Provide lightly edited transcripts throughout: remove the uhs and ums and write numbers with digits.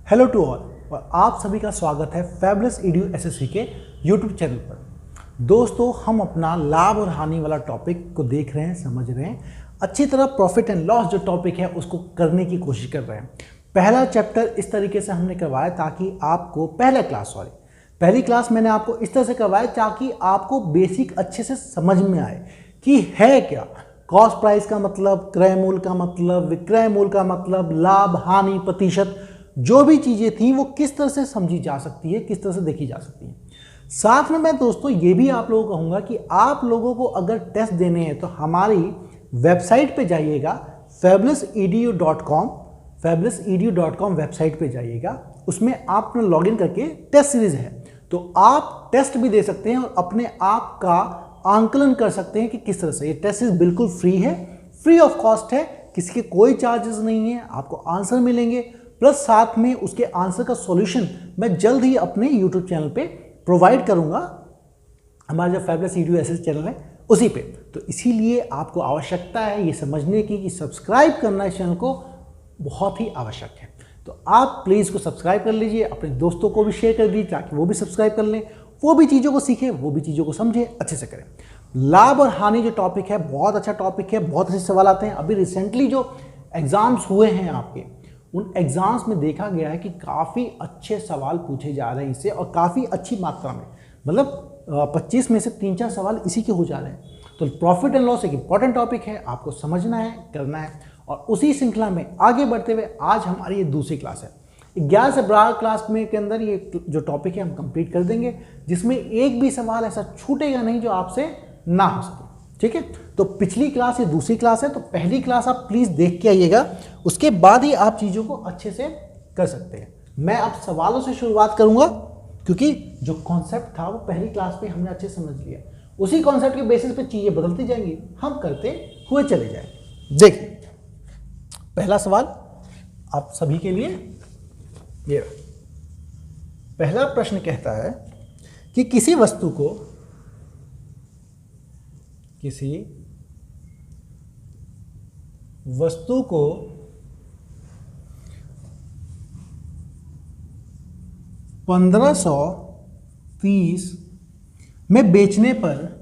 Hello to all और आप सभी का स्वागत है फैबुलस एडू एसएससी के यूट्यूब चैनल पर। दोस्तों, हम अपना लाभ और हानि वाला टॉपिक को देख रहे हैं, समझ रहे हैं, अच्छी तरह प्रॉफिट एंड लॉस जो टॉपिक है उसको करने की कोशिश कर रहे हैं। पहला चैप्टर इस तरीके से हमने करवाया ताकि आपको पहली क्लास मैंने आपको इस तरह से करवाया ताकि आपको बेसिक अच्छे से समझ में आए कि है क्या कॉस्ट प्राइस का मतलब, क्रय मूल्य का मतलब, विक्रय मूल्य का मतलब, लाभ हानि प्रतिशत, जो भी चीज़ें थी वो किस तरह से समझी जा सकती है, किस तरह से देखी जा सकती है। साथ में मैं दोस्तों ये भी आप लोगों को कहूँगा कि आप लोगों को अगर टेस्ट देने हैं तो हमारी वेबसाइट पे जाइएगा fabulousedu.com वेबसाइट पे जाइएगा। उसमें आप अपना लॉगिन करके टेस्ट सीरीज है तो आप टेस्ट भी दे सकते हैं और अपने आप का आंकलन कर सकते हैं कि किस तरह से। ये टेस्ट सीरीज बिल्कुल फ्री है, फ्री ऑफ कॉस्ट है, किसी के कोई चार्जेस नहीं है, आपको आंसर मिलेंगे प्लस साथ में उसके आंसर का सॉल्यूशन मैं जल्द ही अपने यूट्यूब चैनल पे प्रोवाइड करूंगा, हमारा जो फैबुलस एडू एसएससी चैनल है उसी पे। तो इसीलिए आपको आवश्यकता है ये समझने की कि सब्सक्राइब करना इस चैनल को बहुत ही आवश्यक है। तो आप प्लीज़ को सब्सक्राइब कर लीजिए, अपने दोस्तों को भी शेयर कर दीजिए ताकि वो भी सब्सक्राइब कर लें, वो भी चीज़ों को सीखें, वो भी चीज़ों को समझें, अच्छे से करें। लाभ और हानि जो टॉपिक है बहुत अच्छा टॉपिक है, बहुत अच्छे सवाल आते हैं। अभी रिसेंटली जो एग्जाम्स हुए हैं आपके, उन एग्जाम्स में देखा गया है कि काफ़ी अच्छे सवाल पूछे जा रहे हैं इससे और काफ़ी अच्छी मात्रा में, मतलब 25 में से 3-4 सवाल इसी के हो जा रहे हैं। तो प्रॉफिट एंड लॉस एक इंपॉर्टेंट टॉपिक है, आपको समझना है, करना है। और उसी श्रृंखला में आगे बढ़ते हुए आज हमारी ये दूसरी क्लास है। 11 से 12 क्लास में के अंदर ये जो टॉपिक है हम कंप्लीट कर देंगे, जिसमें एक भी सवाल ऐसा छूटेगा नहीं जो आपसे ना हो सके। ठीक है, तो पिछली क्लास ये दूसरी क्लास है, तो पहली क्लास आप प्लीज़ देख के आइएगा, उसके बाद ही आप चीज़ों को अच्छे से कर सकते हैं। मैं अब सवालों से शुरुआत करूंगा क्योंकि जो कॉन्सेप्ट था वो पहली क्लास में हमने अच्छे से समझ लिया। उसी कॉन्सेप्ट के बेसिस पे चीज़ें बदलती जाएंगी, हम करते हुए चले जाएंगे। देखिए, पहला सवाल आप सभी के लिए ये पहला प्रश्न कहता है कि किसी वस्तु को 1530 में बेचने पर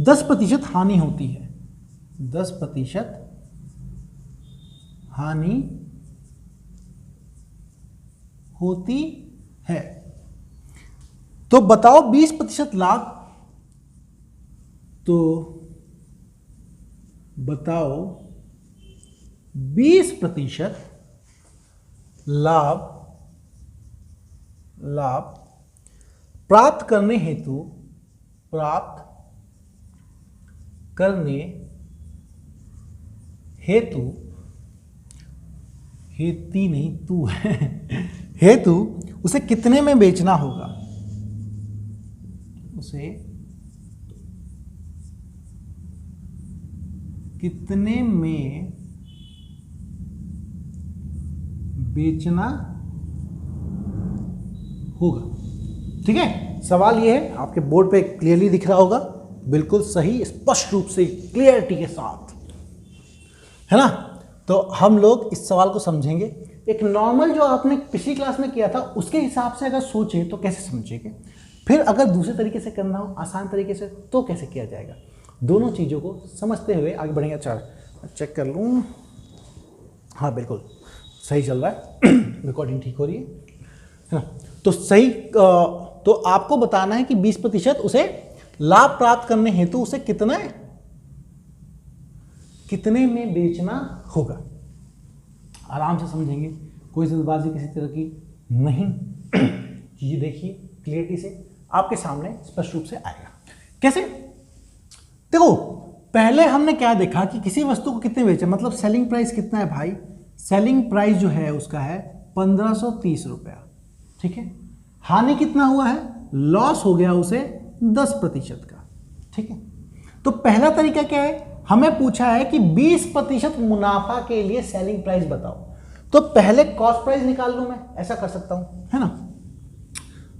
10% हानि होती है। 10% हानि होती है, तो बताओ 20% लाभ। तो बताओ 20% लाभ प्राप्त करने हेतु उसे कितने में बेचना होगा? उसे कितने में बेचना होगा? ठीक है, सवाल ये है, आपके बोर्ड पे क्लियरली दिख रहा होगा, बिल्कुल सही, स्पष्ट रूप से, क्लियरिटी के साथ, है ना। तो हम लोग इस सवाल को समझेंगे। एक नॉर्मल जो आपने पिछली क्लास में किया था उसके हिसाब से अगर सोचें तो कैसे समझेंगे, फिर अगर दूसरे तरीके से करना हो, आसान तरीके से, तो कैसे किया जाएगा, दोनों चीज़ों को समझते हुए आगे बढ़ेंगे। अच्छा, चेक कर लूँ, हाँ बिल्कुल सही चल रहा है, रिकॉर्डिंग ठीक हो रही है ना। तो सही, तो आपको बताना है कि 20% उसे लाभ प्राप्त करने हेतु उसे कितने में बेचना होगा। आराम से समझेंगे, कोई जल्दबाजी किसी तरह की नहीं। ये देखिए क्लियरिटी से आपके सामने स्पष्ट रूप से आएगा। कैसे? देखो, पहले हमने क्या देखा कि किसी वस्तु को कितने बेचा, मतलब सेलिंग प्राइस कितना है भाई? सेलिंग प्राइस जो है उसका है 1530 रुपया। ठीक है, हानि कितना हुआ है? लॉस हो गया उसे 10% का। ठीक है, तो पहला तरीका क्या है, हमें पूछा है कि 20% मुनाफा के लिए सेलिंग प्राइस बताओ, तो पहले कॉस्ट प्राइस निकाल लूं, मैं ऐसा कर सकता हूं, है ना।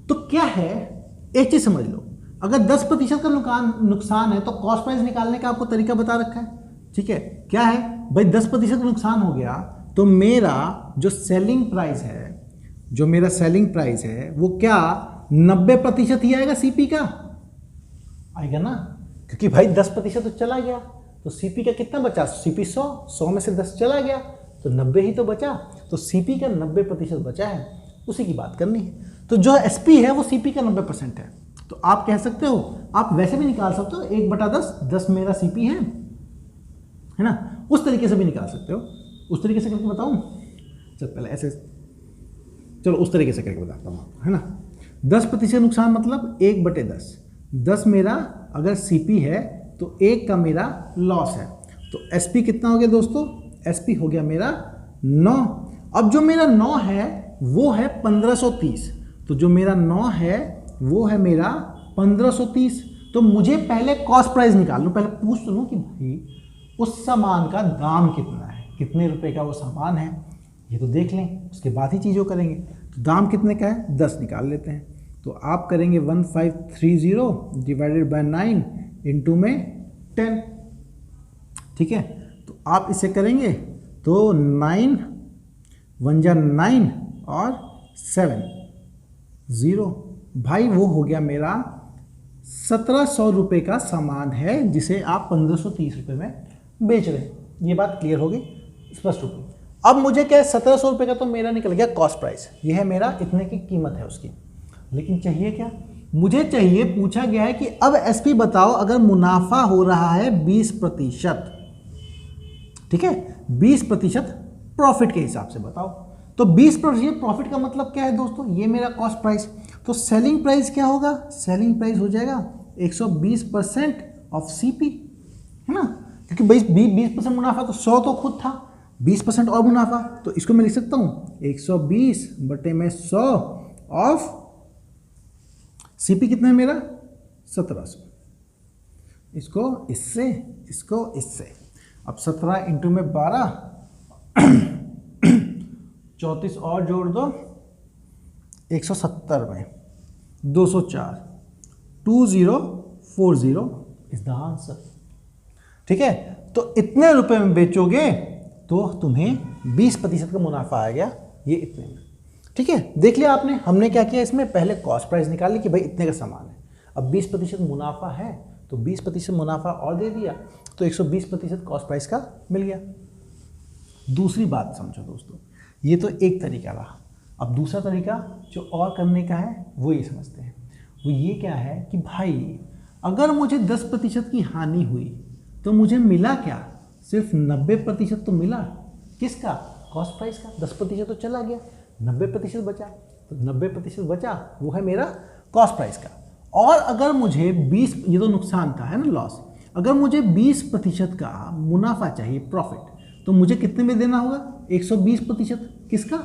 तो क्या है, एक चीज समझ लो, अगर 10% का नुकसान है तो कॉस्ट प्राइस निकालने का आपको तरीका बता रखा है। ठीक है, क्या है भाई, 10% का नुकसान हो गया तो मेरा जो सेलिंग प्राइस है, जो मेरा सेलिंग प्राइस है वो क्या 90% ही आएगा सीपी का, आएगा ना, क्योंकि भाई 10% तो चला गया, तो सीपी का कितना बचा, सीपी 100 में से 10 चला गया तो 90 ही तो बचा, तो सीपी का 90% बचा है, उसी की बात करनी है। तो जो एसपी है वो सीपी का 90% है। तो आप कह सकते हो, आप वैसे भी निकाल सकते हो 1/10, 10 मेरा सीपी है ना, उस तरीके से भी निकाल सकते हो। उस तरीके से करके बताऊं, चल पहले ऐसे, चलो उस तरीके से करके बताता हूँ आपको, है ना। 10% नुकसान मतलब 1/10, 10 मेरा अगर सीपी है तो 1 का मेरा लॉस है, तो एसपी कितना हो गया दोस्तों, एसपी हो गया मेरा 9। अब जो मेरा 9 है वो है 1530, तो जो मेरा 9 है वो है मेरा 1530। तो मुझे पहले कॉस्ट प्राइस निकाल लूँ, पहले पूछ लूँ कि भाई उस सामान का दाम कितना है, कितने रुपए का वो सामान है, ये तो देख लें, उसके बाद ही चीज़ों करेंगे। तो दाम कितने का है 10 निकाल लेते हैं, तो आप करेंगे 1530 डिवाइडेड बाय 9 इंटू में 10। ठीक है, तो आप इसे करेंगे तो 9 1 जा 9 और 7 0, भाई वो हो गया मेरा 1700 रुपये का सामान है जिसे आप 1530 रुपये में बेच रहे हैं। ये बात क्लियर होगी, स्पष्ट होगी। अब मुझे क्या है, 1700 रुपये का तो मेरा निकल गया कॉस्ट प्राइस, ये है मेरा, इतने की कीमत है उसकी। लेकिन चाहिए क्या, मुझे चाहिए, पूछा गया है कि अब एसपी बताओ अगर मुनाफा हो रहा है 20%, ठीक है, 20% प्रॉफिट के हिसाब से बताओ। तो 20% प्रॉफिट का मतलब क्या है दोस्तों, ये मेरा कॉस्ट प्राइस। तो सेलिंग प्राइस क्या होगा, सेलिंग प्राइस हो जाएगा 120% ऑफ सीपी, है ना, क्योंकि भाई 20% मुनाफा, तो 100 तो खुद था, 20% और मुनाफा, तो इसको मैं लिख सकता हूँ 120/100 ऑफ सीपी कितना है मेरा 1700। इसको इससे, इसको इससे, अब 17 इंटू में 12 34 और जोड़ दो 170 में 204 2040 इज द आंसर। ठीक है, तो इतने रुपए में बेचोगे तो तुम्हें 20% का मुनाफा आ गया, ये इतने में। ठीक है, देख लिया आपने, हमने क्या किया इसमें, पहले कॉस्ट प्राइस निकाल ली कि भाई इतने का सामान है, अब 20% मुनाफा है तो 20% मुनाफा और दे दिया, तो 120% कॉस्ट प्राइस का मिल गया। दूसरी बात समझो दोस्तों, ये तो एक तरीका रहा। अब दूसरा तरीका जो और करने का है वो ये समझते हैं, वो ये क्या है कि भाई अगर मुझे 10% की हानि हुई तो मुझे मिला क्या, सिर्फ 90% तो मिला, किसका, कॉस्ट प्राइस का। 10% तो चला गया, 90% बचा, तो 90% बचा वो है मेरा कॉस्ट प्राइस का। और अगर मुझे 20, ये तो नुकसान था, है ना, लॉस, अगर मुझे 20% का मुनाफा चाहिए, प्रॉफिट, तो मुझे कितने में देना होगा, 120%, किसका,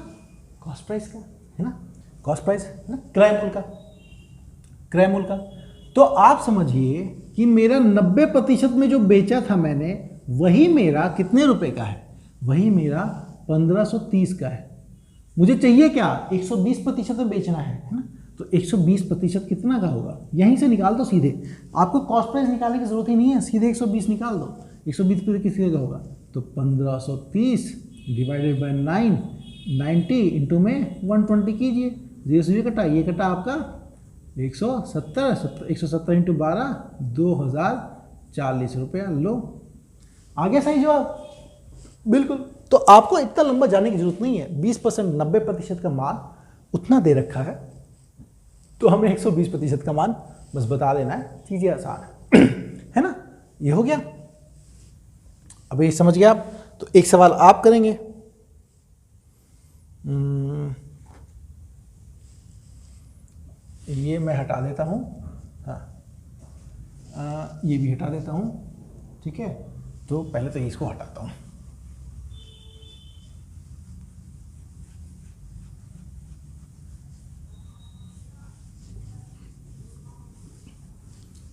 कॉस्ट प्राइस का, है ना, कॉस्ट प्राइस, है ना, क्रय मूल्य का, क्रय मूल्य का। तो आप समझिए कि मेरा 90% में जो बेचा था मैंने, वही मेरा कितने रुपए का है, वही मेरा 1530 का है। मुझे चाहिए क्या, 120% में बेचना है ना, तो 120% कितना का होगा, यहीं से निकाल दो सीधे, आपको कॉस्ट प्राइस निकालने की जरूरत ही नहीं है, सीधे 120 निकाल दो। 120% किसी का होगा, तो 1530 डिवाइडेड बाय 9, 90 इंटू में 120 कीजिए, 0 से 0 कटा, ये कटा आपका 170 इंटू 12 2040 रुपया। लो, आ गया सही जवाब, बिल्कुल। तो आपको इतना लंबा जाने की जरूरत नहीं है, 20% 90% का मान उतना दे रखा है, तो हमें 120% का मान बस बता देना है, चीजें आसान है ना। ये हो गया, अब ये समझ गया आप। तो एक सवाल आप करेंगे, ये मैं हटा देता हूँ, हाँ, ये भी हटा देता हूँ, ठीक है। तो पहले तो इसको हटाता हूँ,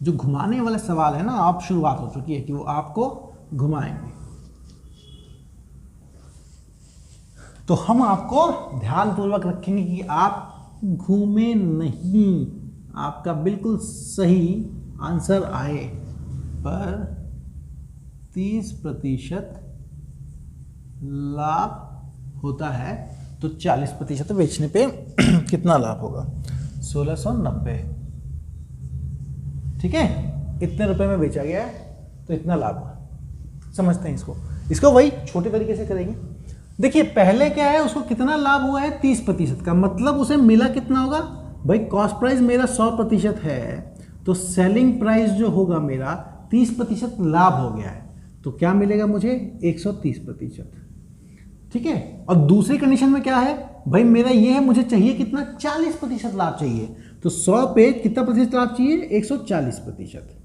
जो घुमाने वाले सवाल है ना, आप शुरुआत हो चुकी है कि वो आपको घुमाएंगे, तो हम आपको ध्यानपूर्वक रखेंगे कि आप घूमे नहीं, आपका बिल्कुल सही आंसर आए पर 30% लाभ होता है तो 40% बेचने पे कितना लाभ होगा? 1690। ठीक है, इतने रुपए में बेचा गया है तो इतना लाभ हुआ। समझते हैं इसको वही छोटे तरीके से करेंगे। देखिए पहले क्या है, उसको कितना लाभ हुआ है? 30% का, मतलब उसे मिला कितना होगा भाई? कॉस्ट प्राइस मेरा 100% है तो सेलिंग प्राइस जो होगा मेरा 30% लाभ हो गया है तो क्या मिलेगा मुझे? 130%। ठीक है, और दूसरी कंडीशन में क्या है भाई? मेरा ये है, मुझे चाहिए कितना? 40% लाभ चाहिए। तो 100 पे कितना प्रतिशत लाभ चाहिए? 140%।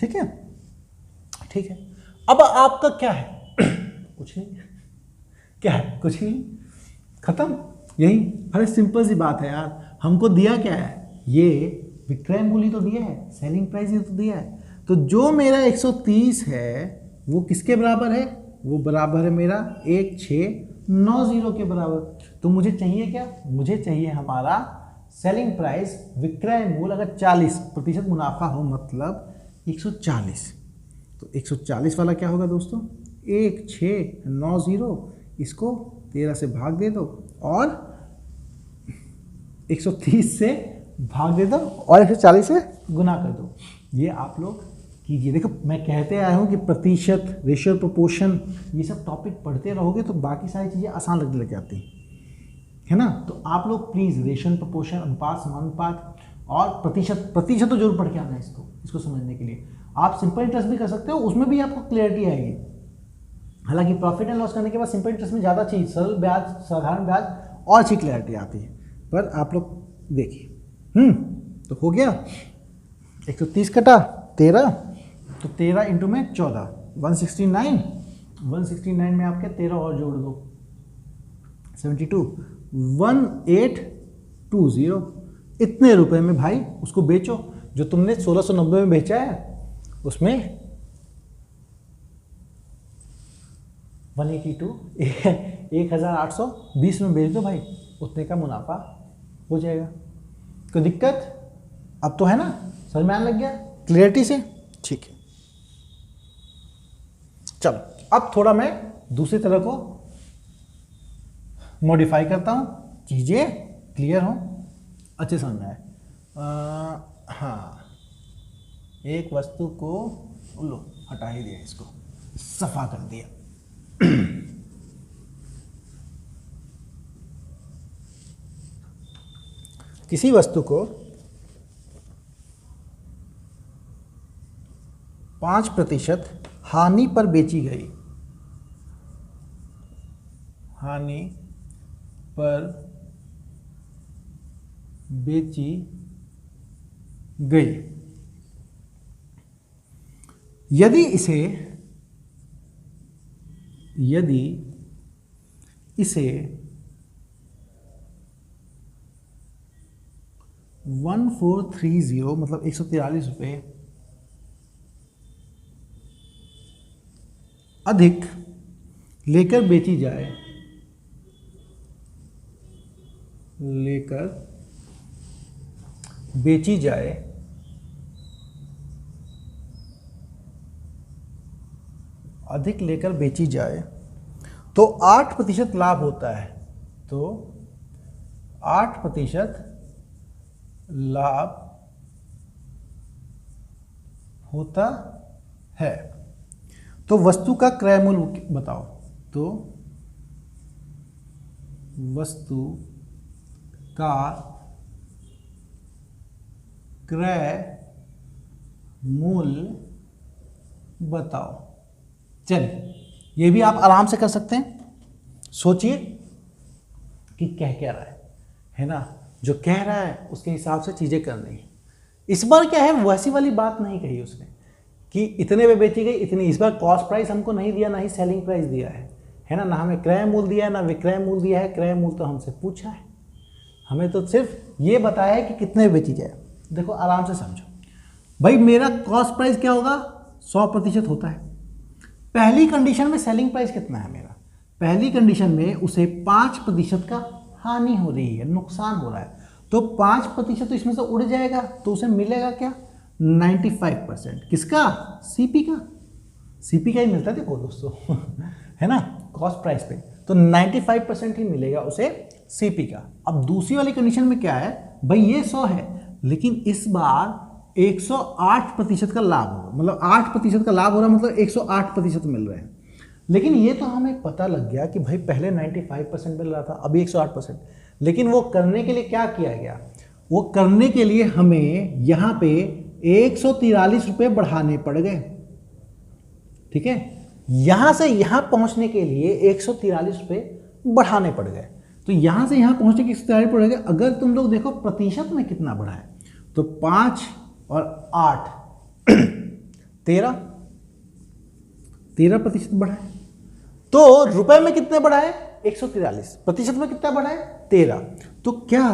ठीक है, ठीक है। अब आपका क्या है? कुछ नहीं। क्या है? कुछ नहीं, खत्म। यही, अरे सिंपल सी बात है यार। हमको दिया क्या है? ये विक्रय मूल्य तो दिया है, सेलिंग प्राइस ही तो दिया है। तो जो मेरा 130 है वो किसके बराबर है? वो बराबर है मेरा 1690 के बराबर। तो मुझे चाहिए क्या? मुझे चाहिए हमारा सेलिंग प्राइस, विक्रय मूल्य अगर 40% मुनाफा हो, मतलब 140। तो 140 वाला क्या होगा दोस्तों? 1690, इसको 13 से भाग दे दो और 130 से भाग दे दो और 140 से गुना कर दो। ये आप लोग कीजिए। देखो मैं कहते आया हूँ कि प्रतिशत, रेशियो, प्रोपोर्शन, ये सब टॉपिक पढ़ते रहोगे तो बाकी सारी चीज़ें आसान लगने लग जाती है ना। तो आप लोग प्लीज़ रेशियो, प्रोपोर्शन, अनुपात, समानुपात और प्रतिशत तो जरूर पढ़ के आना है इसको समझने के लिए। आप सिंपल इंटरेस्ट भी कर सकते हो, उसमें भी आपको क्लियरिटी आएगी। हालांकि प्रॉफिट एंड लॉस करने के बाद सिंपल इंटरेस्ट में ज़्यादा अच्छी, सरल ब्याज, साधारण ब्याज और अच्छी क्लैरिटी आती है। पर आप लोग देखिए, तो हो गया 130 कटा 13, तो 13 इंटू में 14, 169। 169 में आपके 13 और जोड़ दो, 72, 1820। इतने रुपए में भाई उसको बेचो। जो तुमने 1690 में बेचा है उसमें 182 1820 में बेच दो भाई, उतने का मुनाफा हो जाएगा। कोई दिक्कत अब तो है ना? समझ में आने लग गया क्लियरिटी से? ठीक है, चलो अब थोड़ा मैं दूसरी तरह को मॉडिफाई करता हूं, चीजें क्लियर हो, अच्छे समझ में आए। हाँ, एक वस्तु को लो हटा ही दिया, इसको सफा कर दिया। किसी वस्तु को 5% हानि पर बेची गई, हानि पर बेची गई, यदि इसे 1430 मतलब 143 रुपये अधिक लेकर बेची जाए, अधिक लेकर बेची जाए तो 8% लाभ होता है। तो 8% लाभ होता है। तो वस्तु का क्रय मूल्य बताओ। तो वस्तु का क्रय मूल्य बताओ। चलिए, ये भी आप आराम से कर सकते हैं। सोचिए कि क्या रहा है ना? जो कह रहा है उसके हिसाब से चीजें करनी है। इस बार क्या है, वैसी वाली बात नहीं कही उसने कि इतने में बेची गई इतनी। इस बार कॉस्ट प्राइस हमको नहीं दिया, ना ही सेलिंग प्राइस दिया है ना? ना हमें क्रय मूल्य दिया है, ना विक्रय मूल्य दिया है। क्रय मूल्य तो हमसे पूछा है, हमें तो सिर्फ ये बताया है कि कितने में बेची जाए। देखो आराम से समझो भाई, मेरा कॉस्ट प्राइस क्या होगा? 100% होता है। पहली कंडीशन में सेलिंग प्राइस कितना है मेरा? पहली कंडीशन में उसे 5% का हानि हो रही है, नुकसान हो रहा है। तो 5% तो इसमें से उड़ जाएगा, तो उसे मिलेगा क्या 95%। किसका? सीपी का। सीपी का ही मिलता है देखो दोस्तों है ना, कॉस्ट प्राइस पे। तो 95% ही मिलेगा उसे सीपी का। अब दूसरी वाली कंडीशन में क्या है भाई, ये 100 है लेकिन इस बार 108% का लाभ होगा, मतलब 8% का लाभ हो रहा है, मतलब 108% मिल रहे हैं। लेकिन ये तो हमें पता लग गया कि भाई पहले 95% मिल रहा था, अभी 108%। लेकिन वो करने के लिए क्या किया गया, वो करने के लिए हमें यहाँ पे 143 रुपये बढ़ाने पड़ गए। ठीक है, यहां से यहां पहुंचने के लिए 143 रुपये बढ़ाने पड़ गए। तो यहां से यहां पहुंचने की 143 पड़ गए। अगर तुम लोग देखो प्रतिशत में कितना बढ़ा है, तो 5 और 8 13% बढ़ा है। तो रुपए में कितने बढ़ा है 143, प्रतिशत में कितना बढ़ा है 13। तो क्या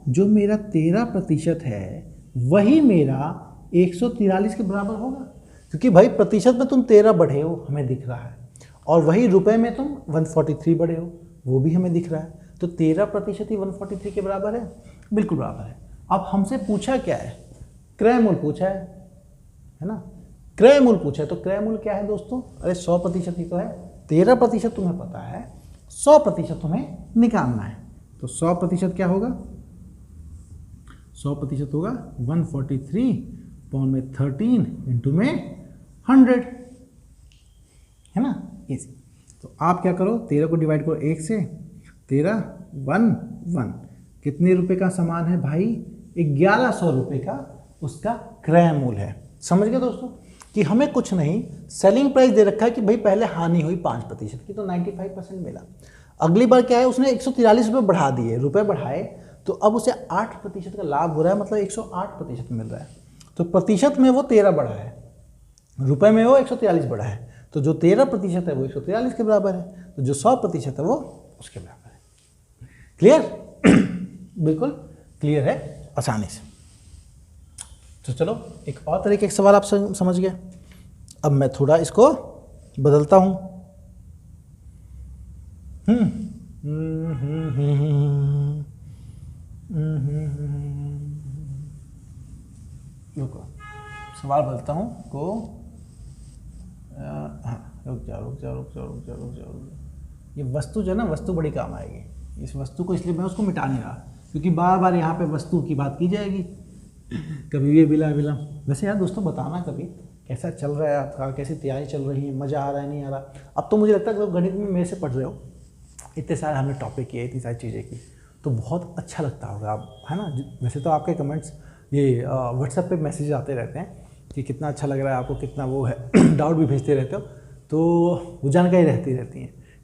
जो मेरा 13% है वही मेरा 143 के बराबर होगा? क्योंकि भाई प्रतिशत में तुम 13 बढ़े हो हमें दिख रहा है, और वही रुपए में तुम 143 बढ़े हो वो भी हमें दिख रहा है। तो 13% ही 143 के बराबर है, बिल्कुल बराबर है। अब हमसे पूछा क्या है, क्रय मूल्य पूछा है ना, क्रय मूल्य पूछा है। तो क्रय मूल्य क्या है दोस्तों, अरे 100% ही तो है। 13% तुम्हें पता है, 100% तुम्हें निकालना है। तो 100% क्या होगा, 100% होगा 143 पौन में 13 इंटू में 100, है ना, इसी। तो आप क्या करो, 13 को डिवाइड करो 1 से, 13 1 1, कितने रुपए का सामान है भाई, 1100 रुपये का उसका क्रय मूल्य है। समझ गए दोस्तों कि हमें कुछ नहीं, सेलिंग प्राइस दे रखा है कि भाई पहले हानि हुई 5% की, तो 95% मिला। अगली बार क्या है, उसने 143 रुपये बढ़ा दिए, रुपए बढ़ाए, तो अब उसे 8% का लाभ हो रहा है, मतलब 108% मिल रहा है। तो प्रतिशत में वो 13 बढ़ा है, रुपए में वो 143 बढ़ा है। तो जो 13% है वो 143 के बराबर है, तो जो 100% है वो उसके बराबर है। क्लियर बिल्कुल क्लियर है, आसानी से। तो चलो एक और तरीके के सवाल आप समझ गए। अब मैं थोड़ा इसको बदलता हूं। रुको, सवाल बदलता हूं को, हाँ रुक जाओ। ये वस्तु जो है ना, वस्तु बड़ी काम आएगी। इस वस्तु को इसलिए मैं उसको मिटा नहीं रहा, क्योंकि बार बार यहाँ पे वस्तु की बात की जाएगी, कभी ये बिला। वैसे यार दोस्तों बताना कभी कैसा चल रहा है आपका, कैसी तैयारी चल रही है, मज़ा आ रहा है नहीं आ रहा। अब तो मुझे लगता है कि गणित में मेरे से पढ़ रहे हो, इतने सारे हमने टॉपिक किए, इतनी सारी चीज़ें की, तो बहुत अच्छा लगता होगा आप, है ना। वैसे तो आपके कमेंट्स ये व्हाट्सएप पे मैसेज आते रहते हैं कि कितना अच्छा लग रहा है आपको, कितना वो है डाउट भी भेजते रहते हो, तो वो जानकारी रहती है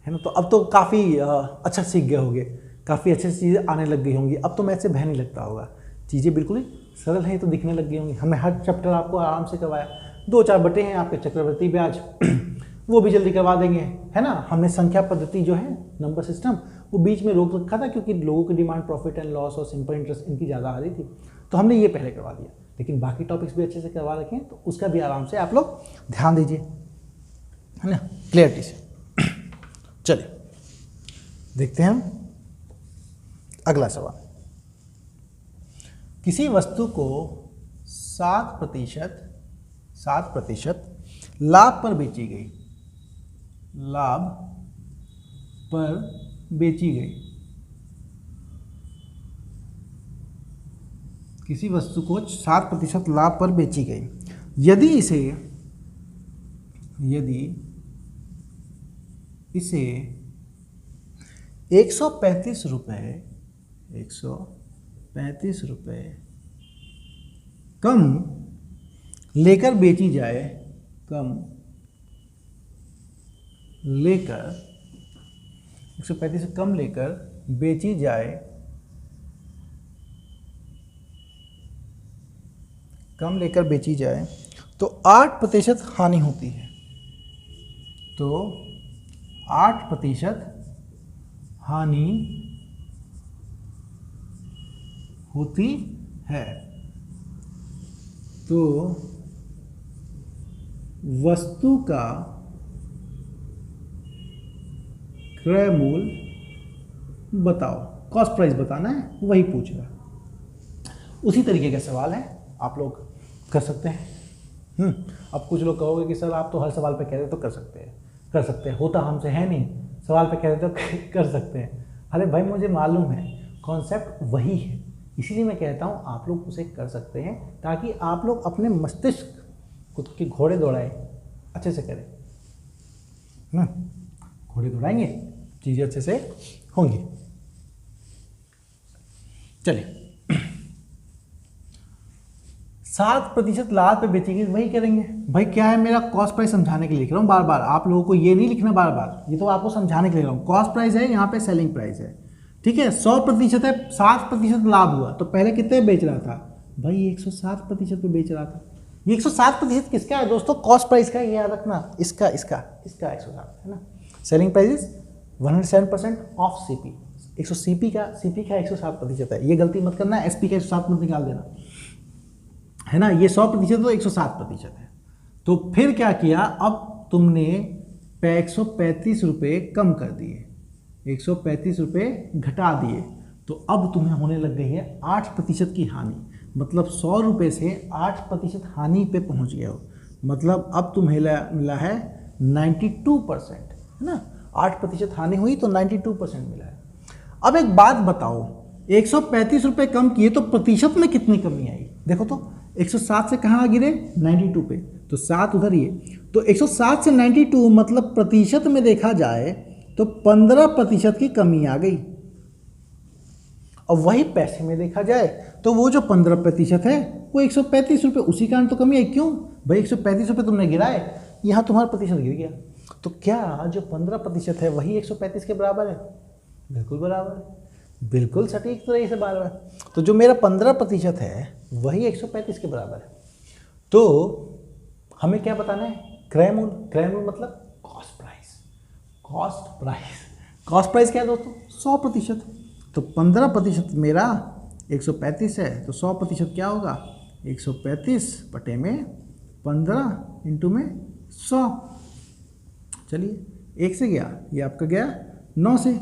ना। तो अब तो काफ़ी अच्छा सीख गए होंगे, काफ़ी अच्छी चीज़ें आने लग गई होंगी। अब तो मैथ से भय नहीं लगता होगा, चीज़ें बिल्कुल ही सरल हैं तो दिखने लग गई होंगी। हमने हर चैप्टर आपको आराम से करवाया, 2-4 बटे हैं आपके चक्रवृद्धि ब्याज वो भी जल्दी करवा देंगे, है ना। हमने संख्या पद्धति जो है, नंबर सिस्टम, वो बीच में रोक रखा था क्योंकि लोगों की डिमांड प्रॉफिट एंड लॉस और सिंपल इंटरेस्ट इनकी ज़्यादा आ रही थी, तो हमने ये पहले करवा दिया। लेकिन बाकी टॉपिक्स भी अच्छे से करवा रखे हैं, तो उसका भी आराम से आप लोग ध्यान दीजिए, है ना, क्लियरिटी से। चलिए देखते हैं हम अगला सवाल। किसी वस्तु को 7% लाभ पर बेची गई, लाभ पर बेची गई। किसी वस्तु को 7% लाभ पर बेची गई, यदि इसे 135 रुपये कम लेकर बेची जाए, 135 से कम लेकर बेची जाए, तो 8% हानि होती है। तो 8% हानि होती है। तो वस्तु का क्रय मूल्य बताओ, कॉस्ट प्राइस बताना है, वही पूछ रहा है। उसी तरीके के सवाल हैं, आप लोग कर सकते हैं। अब कुछ लोग कहोगे कि सर आप तो हर सवाल पे कह रहे तो कर सकते हैं, होता हमसे है नहीं, सवाल पे कह रहे तो कर सकते हैं। अरे भाई मुझे मालूम है कॉन्सेप्ट वही है, इसीलिए मैं कहता हूँ आप लोग उसे कर सकते हैं, ताकि आप लोग अपने मस्तिष्क खुद के घोड़े दौड़ाएं, अच्छे से करें। घोड़े दौड़ाएंगे, चीज़ें अच्छे से होंगी। चलिए 7% लाभ पे बेचेंगे, वही करेंगे। भाई क्या है, मेरा कॉस्ट प्राइस समझाने के लिए लिख रहा हूँ बार बार, आप लोगों को ये नहीं लिखना बार बार, ये तो आपको समझाने के लिए लिख रहा हूँ। कॉस्ट प्राइस है, यहाँ पे सेलिंग प्राइस है, ठीक है। 100% है, 7% लाभ हुआ, तो पहले कितने बेच रहा था भाई, 107% पे बेच रहा था। ये 107% किसका है दोस्तों, कॉस्ट प्राइस का, ये याद रखना, इसका 107 है ना। Selling price 107% of CP, 100 CP का 107% है, ये गलती मत करना, एसपी का 107 मत निकाल देना, है ना। ये 100% तो 107% है। तो फिर क्या किया, अब तुमने 135 रुपये कम कर दिए, 135 रुपये घटा दिए, तो अब तुम्हें होने लग गई है 8% की हानि। मतलब 100 रुपये से 8% हानि पे पहुंच गए हो, मतलब अब तुम्हें मिला है 92%, है ना। 8% हानि हुई तो 92% मिला है। अब एक बात बताओ, 135 रुपये कम किए तो प्रतिशत में कितनी कमी आई, देखो तो 107 से कहाँ गिरे, 92 पे, तो 7 उधर ही है, तो 107 से 92 मतलब प्रतिशत में देखा जाए तो 15% की कमी आ गई। और वही पैसे में देखा जाए तो वो जो 15% है वो 135 रुपये, उसी कारण तो कमी है। क्यों भाई, 135 रुपये तुमने गिराए, यहाँ तुम्हारा प्रतिशत गिर गया, तो क्या जो 15% है वही 135 के बराबर है, बिल्कुल बराबर है, बिल्कुल सटीक तरह से बराबर है। तो जो मेरा 15% है वही 135 के बराबर है। तो हमें क्या बताना है, क्रय मूल्य। क्रय मूल्य मतलब कॉस्ट प्राइस। कॉस्ट प्राइस क्या है दोस्तों, 100%। तो 15% मेरा 135 है, तो 100% क्या होगा, 135 बटे में 15 इंटू में 100। चलिए 1 से गया, ये आपका गया 9 से,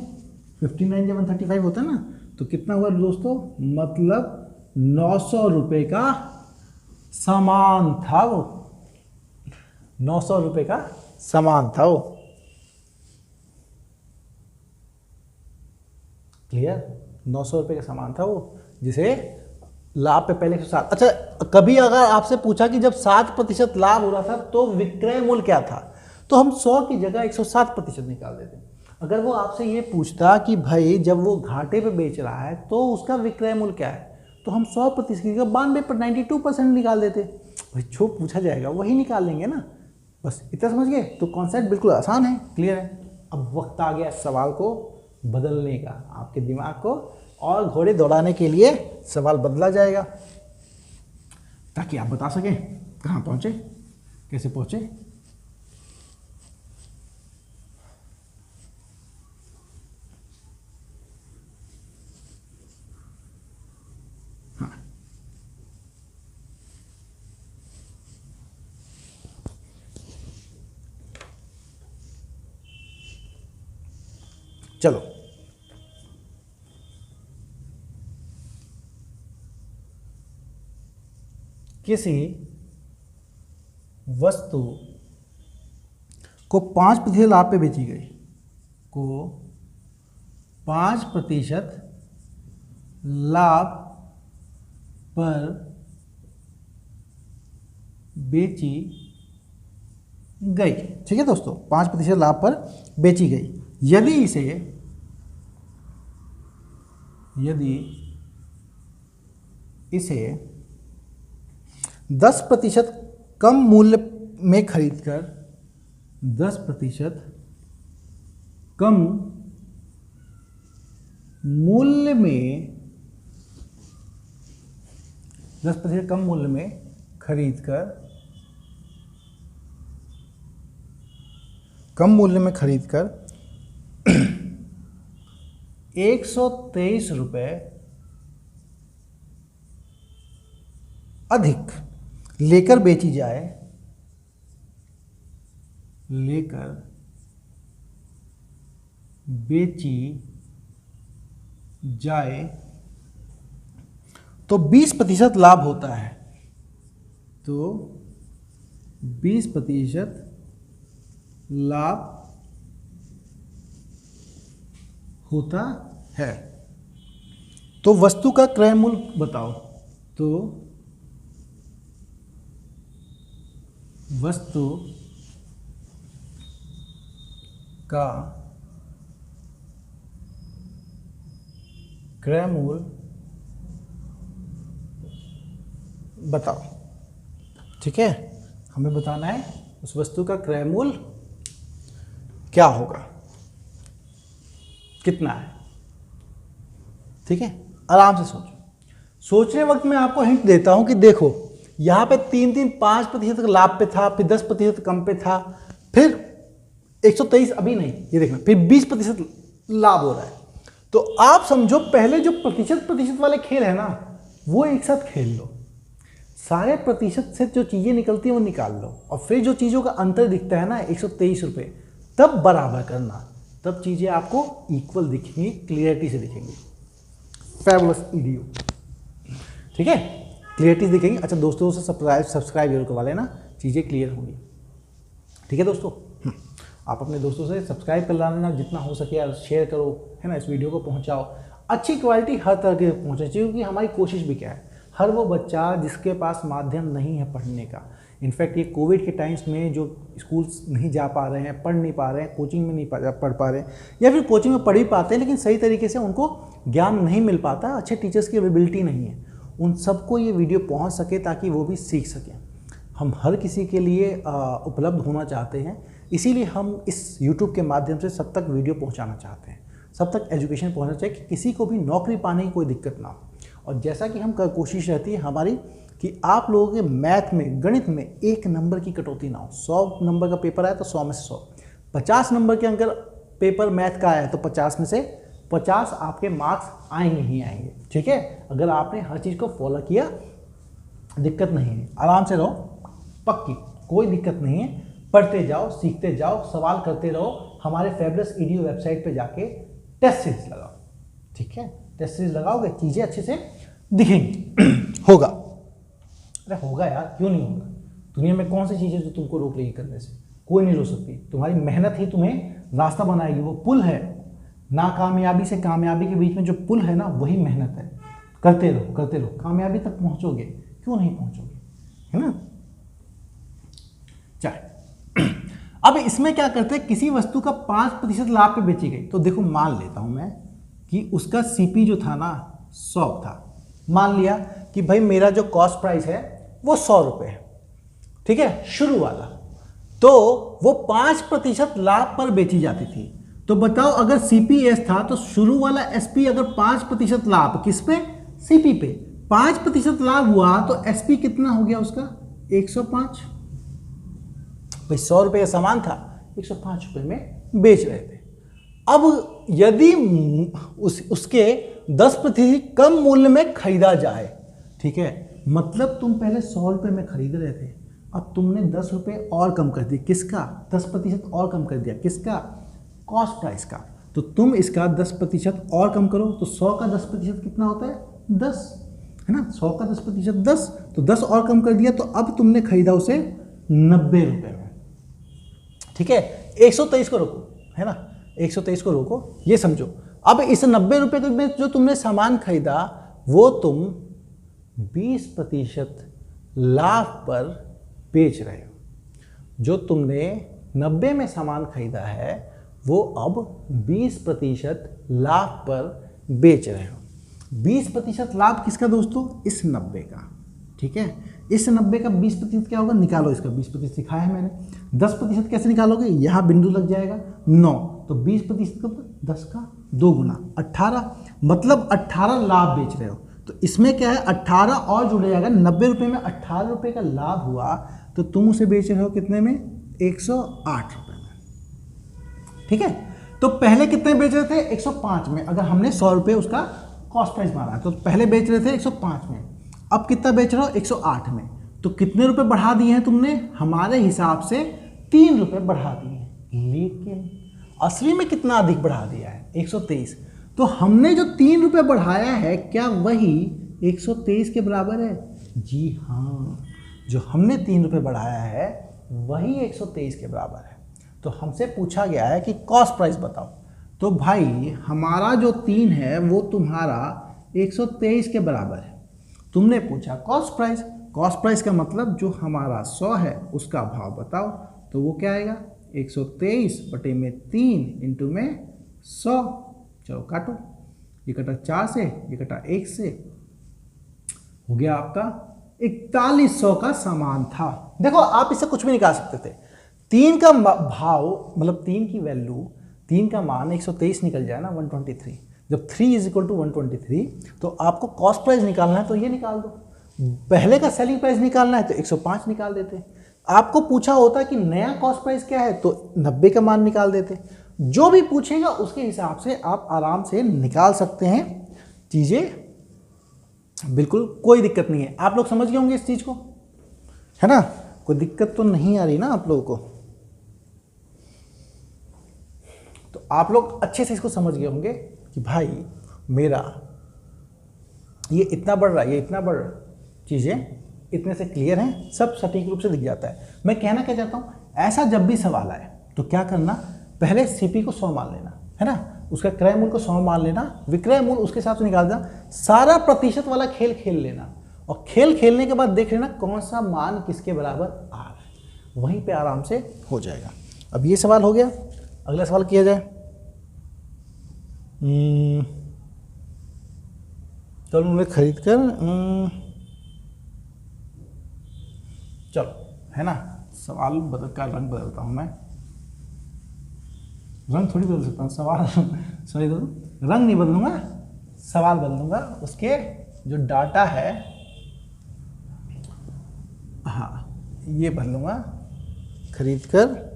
59 जब 135 होता है ना, तो कितना हुआ दोस्तों, मतलब 900 रुपये का सामान था वो, 900 रुपये का सामान था वो। क्लियर, 900 रुपये का सामान था वो, जिसे लाभ पे पहले 107। अच्छा, कभी अगर आपसे पूछा कि जब 7% लाभ हो रहा था तो विक्रय मूल्य क्या था, तो हम 100 की जगह 107% निकाल देते। अगर वो आपसे ये पूछता कि भाई जब वो घाटे पे बेच रहा है तो उसका विक्रय मूल्य क्या है, तो हम 100% की जगह 92% निकाल देते। भाई जो पूछा जाएगा वही निकाल लेंगे ना, बस इतना समझ गए। तो कॉन्सेप्ट बिल्कुल आसान है, क्लियर है। अब वक्त आ गया सवाल को बदलने का, आपके दिमाग को और घोड़े दौड़ाने के लिए सवाल बदला जाएगा, ताकि आप बता सकें कहाँ पहुँचे, कैसे पहुँचे। हाँ, चलो किसी वस्तु को 5% लाभ पे बेची गई, को 5% लाभ पर बेची गई, ठीक है दोस्तों, 5% लाभ पर बेची गई। यदि इसे 10% कम मूल्य में खरीदकर 10% कम मूल्य में 10% कम मूल्य में खरीदकर 123 रुपये अधिक लेकर बेची जाए तो 20% लाभ होता है, तो 20% लाभ होता है। तो वस्तु का क्रय मूल्य बताओ, तो वस्तु का क्रय मूल्य बताओ। ठीक है, हमें बताना है उस वस्तु का क्रय मूल्य क्या होगा, कितना है। ठीक है, आराम से सोचो। सोचने वक्त मैं आपको हिंट देता हूं कि देखो यहां पे 5% लाभ पे था, फिर 10% कम पे था, फिर 123 अभी नहीं, ये देखना, फिर 20% लाभ हो रहा है। तो आप समझो पहले जो प्रतिशत वाले खेल है ना, वो एक साथ खेल लो, सारे प्रतिशत से जो चीजें निकलती हैं वो निकाल लो, और फिर जो चीजों का अंतर दिखता है ना 123 रुपये, तब बराबर करना, तब चीजें आपको इक्वल दिखेंगी, क्लियरिटी से दिखेंगी। Fabulous EDU. ठीक है, क्लियरिटी दिखेंगी। अच्छा दोस्तों से सब्सक्राइब जरूर करवा लेना, चीज़ें क्लियर होंगी। ठीक है दोस्तों, आप अपने दोस्तों से सब्सक्राइब कर लेना, जितना हो सके यार शेयर करो, है ना, इस वीडियो को पहुंचाओ। अच्छी क्वालिटी हर तरह के पहुंचे चाहिए, क्योंकि हमारी कोशिश भी क्या है, हर वो बच्चा जिसके पास माध्यम नहीं है पढ़ने का, इनफैक्ट ये कोविड के टाइम्स में जो स्कूल्स नहीं जा पा रहे हैं, पढ़ नहीं पा रहे हैं, कोचिंग में नहीं पढ़ पा रहे हैं, या फिर कोचिंग में पढ़ ही पाते हैं लेकिन सही तरीके से उनको ज्ञान नहीं मिल पाता, अच्छे टीचर्स की अवेलेबिलिटी नहीं है, उन सबको ये वीडियो पहुंच सके ताकि वो भी सीख सकें। हम हर किसी के लिए उपलब्ध होना चाहते हैं, इसीलिए हम इस YouTube के माध्यम से सब तक वीडियो पहुंचाना चाहते हैं, सब तक एजुकेशन पहुंचना चाहिए कि किसी को भी नौकरी पाने की कोई दिक्कत ना हो। और जैसा कि हम कोशिश रहती है हमारी कि आप लोगों के मैथ में, गणित में 1 नंबर की कटौती ना हो। 100 नंबर का पेपर आया तो 100 में से 100, 50 नंबर के अंकर पेपर मैथ का आया तो 50 में से 50 आपके मार्क्स आएंगे ही आएंगे। ठीक है, अगर आपने हर चीज़ को फॉलो किया, दिक्कत नहीं है, आराम से रहो, पक्की कोई दिक्कत नहीं है, पढ़ते जाओ, सीखते जाओ, सवाल करते रहो। हमारे फैबुलस ईडीयू वेबसाइट पे जाके टेस्ट सीरीज लगाओ। ठीक है, टेस्ट सीरीज लगाओगे, चीज़ें अच्छे से दिखेंगी। होगा, अरे होगा यार, क्यों नहीं होगा। दुनिया में कौन सी चीज़ें जो तुमको रोक लेगी करने से, कोई नहीं रोक सकती। तुम्हारी मेहनत ही तुम्हें रास्ता बनाएगी। वो पुल है, नाकामयाबी से कामयाबी के बीच में जो पुल है ना, वही मेहनत है। करते रहो करते रहो, कामयाबी तक पहुंचोगे, क्यों नहीं पहुंचोगे, है ना। चाहे अब इसमें क्या करते हैं, किसी वस्तु का 5% लाभ पे बेची गई, तो देखो मान लेता हूं मैं कि उसका सीपी जो था ना 100 था। मान लिया कि भाई मेरा जो कॉस्ट प्राइस है वो 100 रुपये है। ठीक है, शुरू वाला, तो वो 5% लाभ पर बेची जाती थी। तो बताओ अगर CPS था तो शुरू वाला SP अगर 5% लाभ किस पे, CP पे 5% लाभ हुआ तो SP कितना हो गया उसका, 105। भाई 100 रुपये का सामान था, 105 रुपये में बेच रहे थे। अब यदि उसके 10% कम मूल्य में खरीदा जाए, ठीक है, मतलब तुम पहले 100 रुपये में खरीद रहे थे, अब तुमने 10 रुपये और कम कर दिया, किसका, 10% और कम कर दिया, किसका, कॉस्ट प्राइस का। तो तुम इसका 10% और कम करो, तो 100 का 10% कितना होता है, 10, है ना। 100 का 10% 10, तो 10 और कम कर दिया, तो अब तुमने खरीदा उसे 90 रुपये में। ठीक है, 123 को रोको, है ना, 123 को रोको, ये समझो। अब इस 90 रुपये में जो तुमने सामान खरीदा वो तुम 20% लाभ पर बेच रहे हो। जो तुमने 90 में सामान खरीदा है वो अब 20% लाभ पर बेच रहे हो। 20% लाभ किसका दोस्तों, इस 90 का। ठीक है, इस 90 का 20% क्या होगा, निकालो, इसका 20% सिखाया है मैंने। 10% कैसे निकालोगे, यहाँ बिंदु लग जाएगा 9, तो 20% का 10 का 2 गुना 18, मतलब 18 लाभ बेच रहे हो। तो इसमें क्या है, 18 और जुड़ जाएगा, 90 रुपये में 18 रुपये का लाभ हुआ, तो तुम उसे बेच रहे हो कितने में, 108 रुपये में। ठीक है, तो पहले कितने बेच रहे थे, 105 में। अगर हमने 100 रुपये उसका कॉस्ट प्राइस मारा तो पहले बेच रहे थे 105 में, अब कितना बेच रहे हो, 108 में। तो कितने रुपए बढ़ा दिए हैं तुमने, हमारे हिसाब से 3 रुपये बढ़ा दिए हैं, लेकिन असली में कितना अधिक बढ़ा दिया है, 123। तो हमने जो 3 रुपये बढ़ाया है, क्या वही 123 के बराबर है? जी हाँ, जो हमने 3 रुपये बढ़ाया है वही 123 के बराबर है। तो हमसे पूछा गया है कि कॉस्ट प्राइस बताओ। तो भाई हमारा जो 3 है वो तुम्हारा 123 के बराबर है। तुमने पूछा कॉस्ट प्राइस, कॉस्ट प्राइस का मतलब जो हमारा 100 है उसका भाव बताओ। तो वो क्या आएगा? 123 बटे में 3 इंटू में 100। चलो काटो, ये कटा 4 से, ये कटा 1 से, हो गया आपका 4100 का सामान था। देखो आप इससे कुछ भी निकाल सकते थे। 3 का भाव मतलब 3 की वैल्यू, 3 का मान 123 निकल जाए ना 123। जब 3 इज इक्वल टू 123 तो आपको कॉस्ट प्राइस निकालना है तो ये निकाल दो। पहले का सेलिंग प्राइस निकालना है तो 105 निकाल देते। आपको पूछा होता कि नया कॉस्ट प्राइस क्या है तो 90 का मान निकाल देते। जो भी पूछेगा उसके हिसाब से आप आराम से निकाल सकते हैं चीज़ें, बिल्कुल कोई दिक्कत नहीं है। आप लोग समझ गए होंगे इस चीज़ को, है ना? कोई दिक्कत तो नहीं आ रही ना आप लोगों को? तो आप लोग अच्छे से इसको समझ गए होंगे कि भाई मेरा ये इतना बढ़ रहा है, ये इतना बढ़ रहा है, चीज़ें इतने से क्लियर हैं, सब सटीक रूप से दिख जाता है। मैं कहना क्या चाहता हूँ, ऐसा जब भी सवाल आए तो क्या करना, पहले सीपी को 100 मान लेना, है ना? उसका क्रय मूल्य को 100 मान लेना, विक्रय मूल्य उसके हिसाब से निकाल देना, सारा प्रतिशत वाला खेल खेल लेना और खेल खेलने के बाद देख लेना कौन सा मान किसके बराबर आ रहा है, वहीं पे आराम से हो जाएगा। अब ये सवाल हो गया, अगला सवाल किया जाए। चलो उन्हें खरीद कर चलो, है ना? सवाल बदल का रंग बदलता हूँ मैं, रंग थोड़ी बदल सकता हूँ, सवाल सॉरी रंग नहीं बदलूंगा, सवाल बदलूंगा। उसके जो डाटा है, हाँ ये बदलूंगा, खरीद कर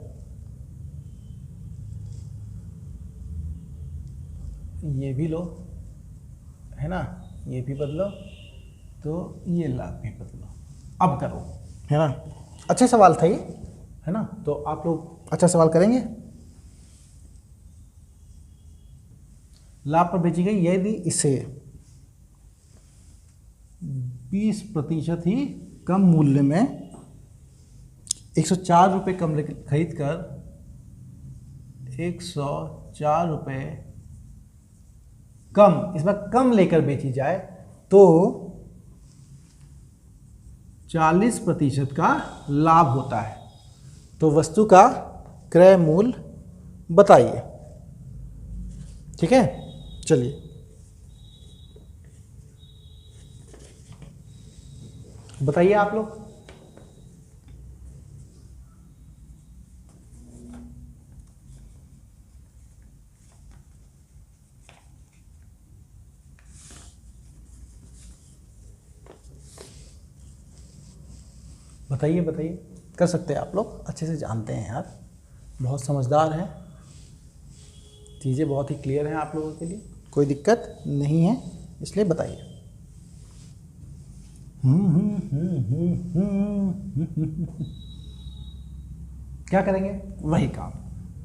ये भी लो, है ना? ये भी बदलो, तो ये लाभ भी बदलो। अब करो, है ना? अच्छा सवाल था ये, है ना? तो आप लोग अच्छा सवाल करेंगे। लाभ पर बेची गई यदि इसे 20% ही कम मूल्य में 104 रुपये कम खरीद कर 104 रुपये कम, इस बार कम लेकर बेची जाए तो 40% का लाभ होता है। तो वस्तु का क्रय मूल्य बताइए। ठीक है, चलिए बताइए आप लोग। बताइए बताइए, कर सकते हैं आप लोग, अच्छे से जानते हैं यार, बहुत समझदार हैं, चीज़ें बहुत ही क्लियर हैं आप लोगों के लिए, कोई दिक्कत नहीं है, इसलिए बताइए। क्या करेंगे? वही काम,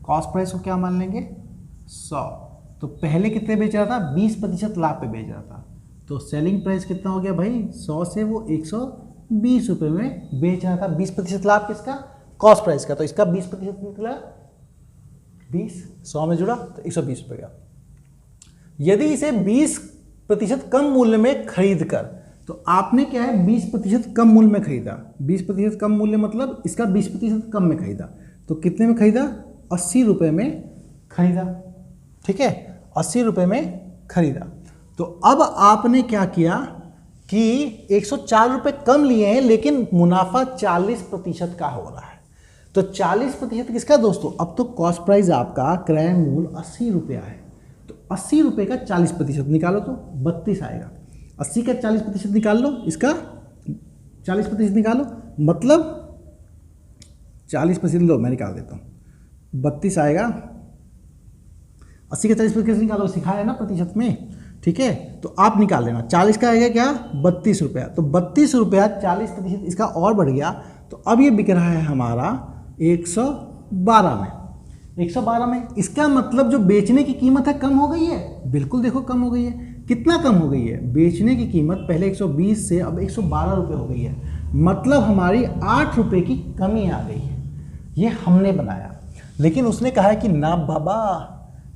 कॉस्ट प्राइस को क्या मान लेंगे? 100। तो पहले कितने बेच रहा था? 20% लाभ पे बेच रहा था, तो सेलिंग प्राइस कितना हो गया भाई? 100 से वो 120 रुपये में बेच रहा था। 20% लाभ किसका? कॉस्ट प्राइस का। तो इसका 20% निकला, 20 100 में जुड़ा तो 120 रुपये का। यदि इसे 20% कम मूल्य में खरीद कर, तो आपने क्या है 20% कम मूल्य में खरीदा, 20% कम मूल्य मतलब इसका 20% कम में खरीदा, तो कितने में खरीदा? 80 रुपये में खरीदा। ठीक है, 80 रुपये में खरीदा। तो अब आपने क्या किया कि 104 रुपये कम लिए हैं लेकिन मुनाफा 40% का हो रहा है। तो 40% किसका दोस्तों? अब तो कॉस्ट प्राइस आपका क्रय मूल्य 80 रुपया है, तो 80 रुपये का 40% निकालो तो 32 आएगा। 80 का 40% निकाल लो, इसका 40% निकालो, मतलब 40% लो, मैं निकाल देता हूँ, 32 आएगा। 80 का 40% निकालो, सिखाया है ना प्रतिशत में, ठीक है? तो आप निकाल लेना। 40 का आएगा क्या? 32 रुपया। तो 32 रुपया 40% इसका और बढ़ गया, तो अब ये बिक रहा है हमारा 112 में। 112 में, इसका मतलब जो बेचने की कीमत है कम हो गई है, बिल्कुल देखो कम हो गई है। कितना कम हो गई है? बेचने की कीमत पहले 120 से अब 112 रुपये हो गई है, मतलब हमारी 8 रुपये की कमी आ गई है। ये हमने बनाया, लेकिन उसने कहा है कि ना बाबा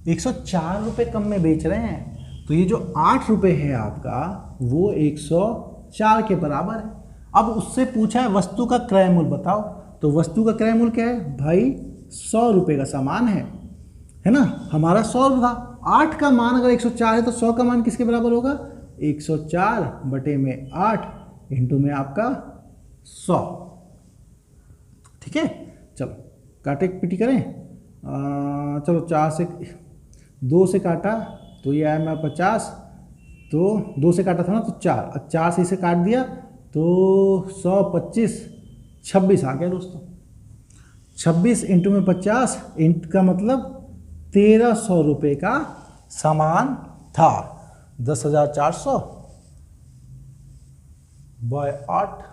104 रुपये कम में बेच रहे हैं, तो ये जो 8 रुपये है आपका वो 104 के बराबर है। अब उससे पूछा है वस्तु का क्रय मूल्य बताओ, तो वस्तु का क्रय मूल्य क्या है भाई? 100 रुपये का सामान है ना, हमारा 100 था। 8 का मान अगर 104 है तो 100 का मान किसके बराबर होगा? 104 बटे में 8 इंटू में आपका 100। ठीक है, चलो काटे पिटी करें। चलो 4 से 2 से काटा तो ये आया मेरा 50, तो 2 से काटा था ना तो 4, 4 से इसे काट दिया तो 100 25 26 आ गया दोस्तों। 26 इंटू में 50 इंट का मतलब 1300 रुपये का सामान था। 10,400 बाय 8,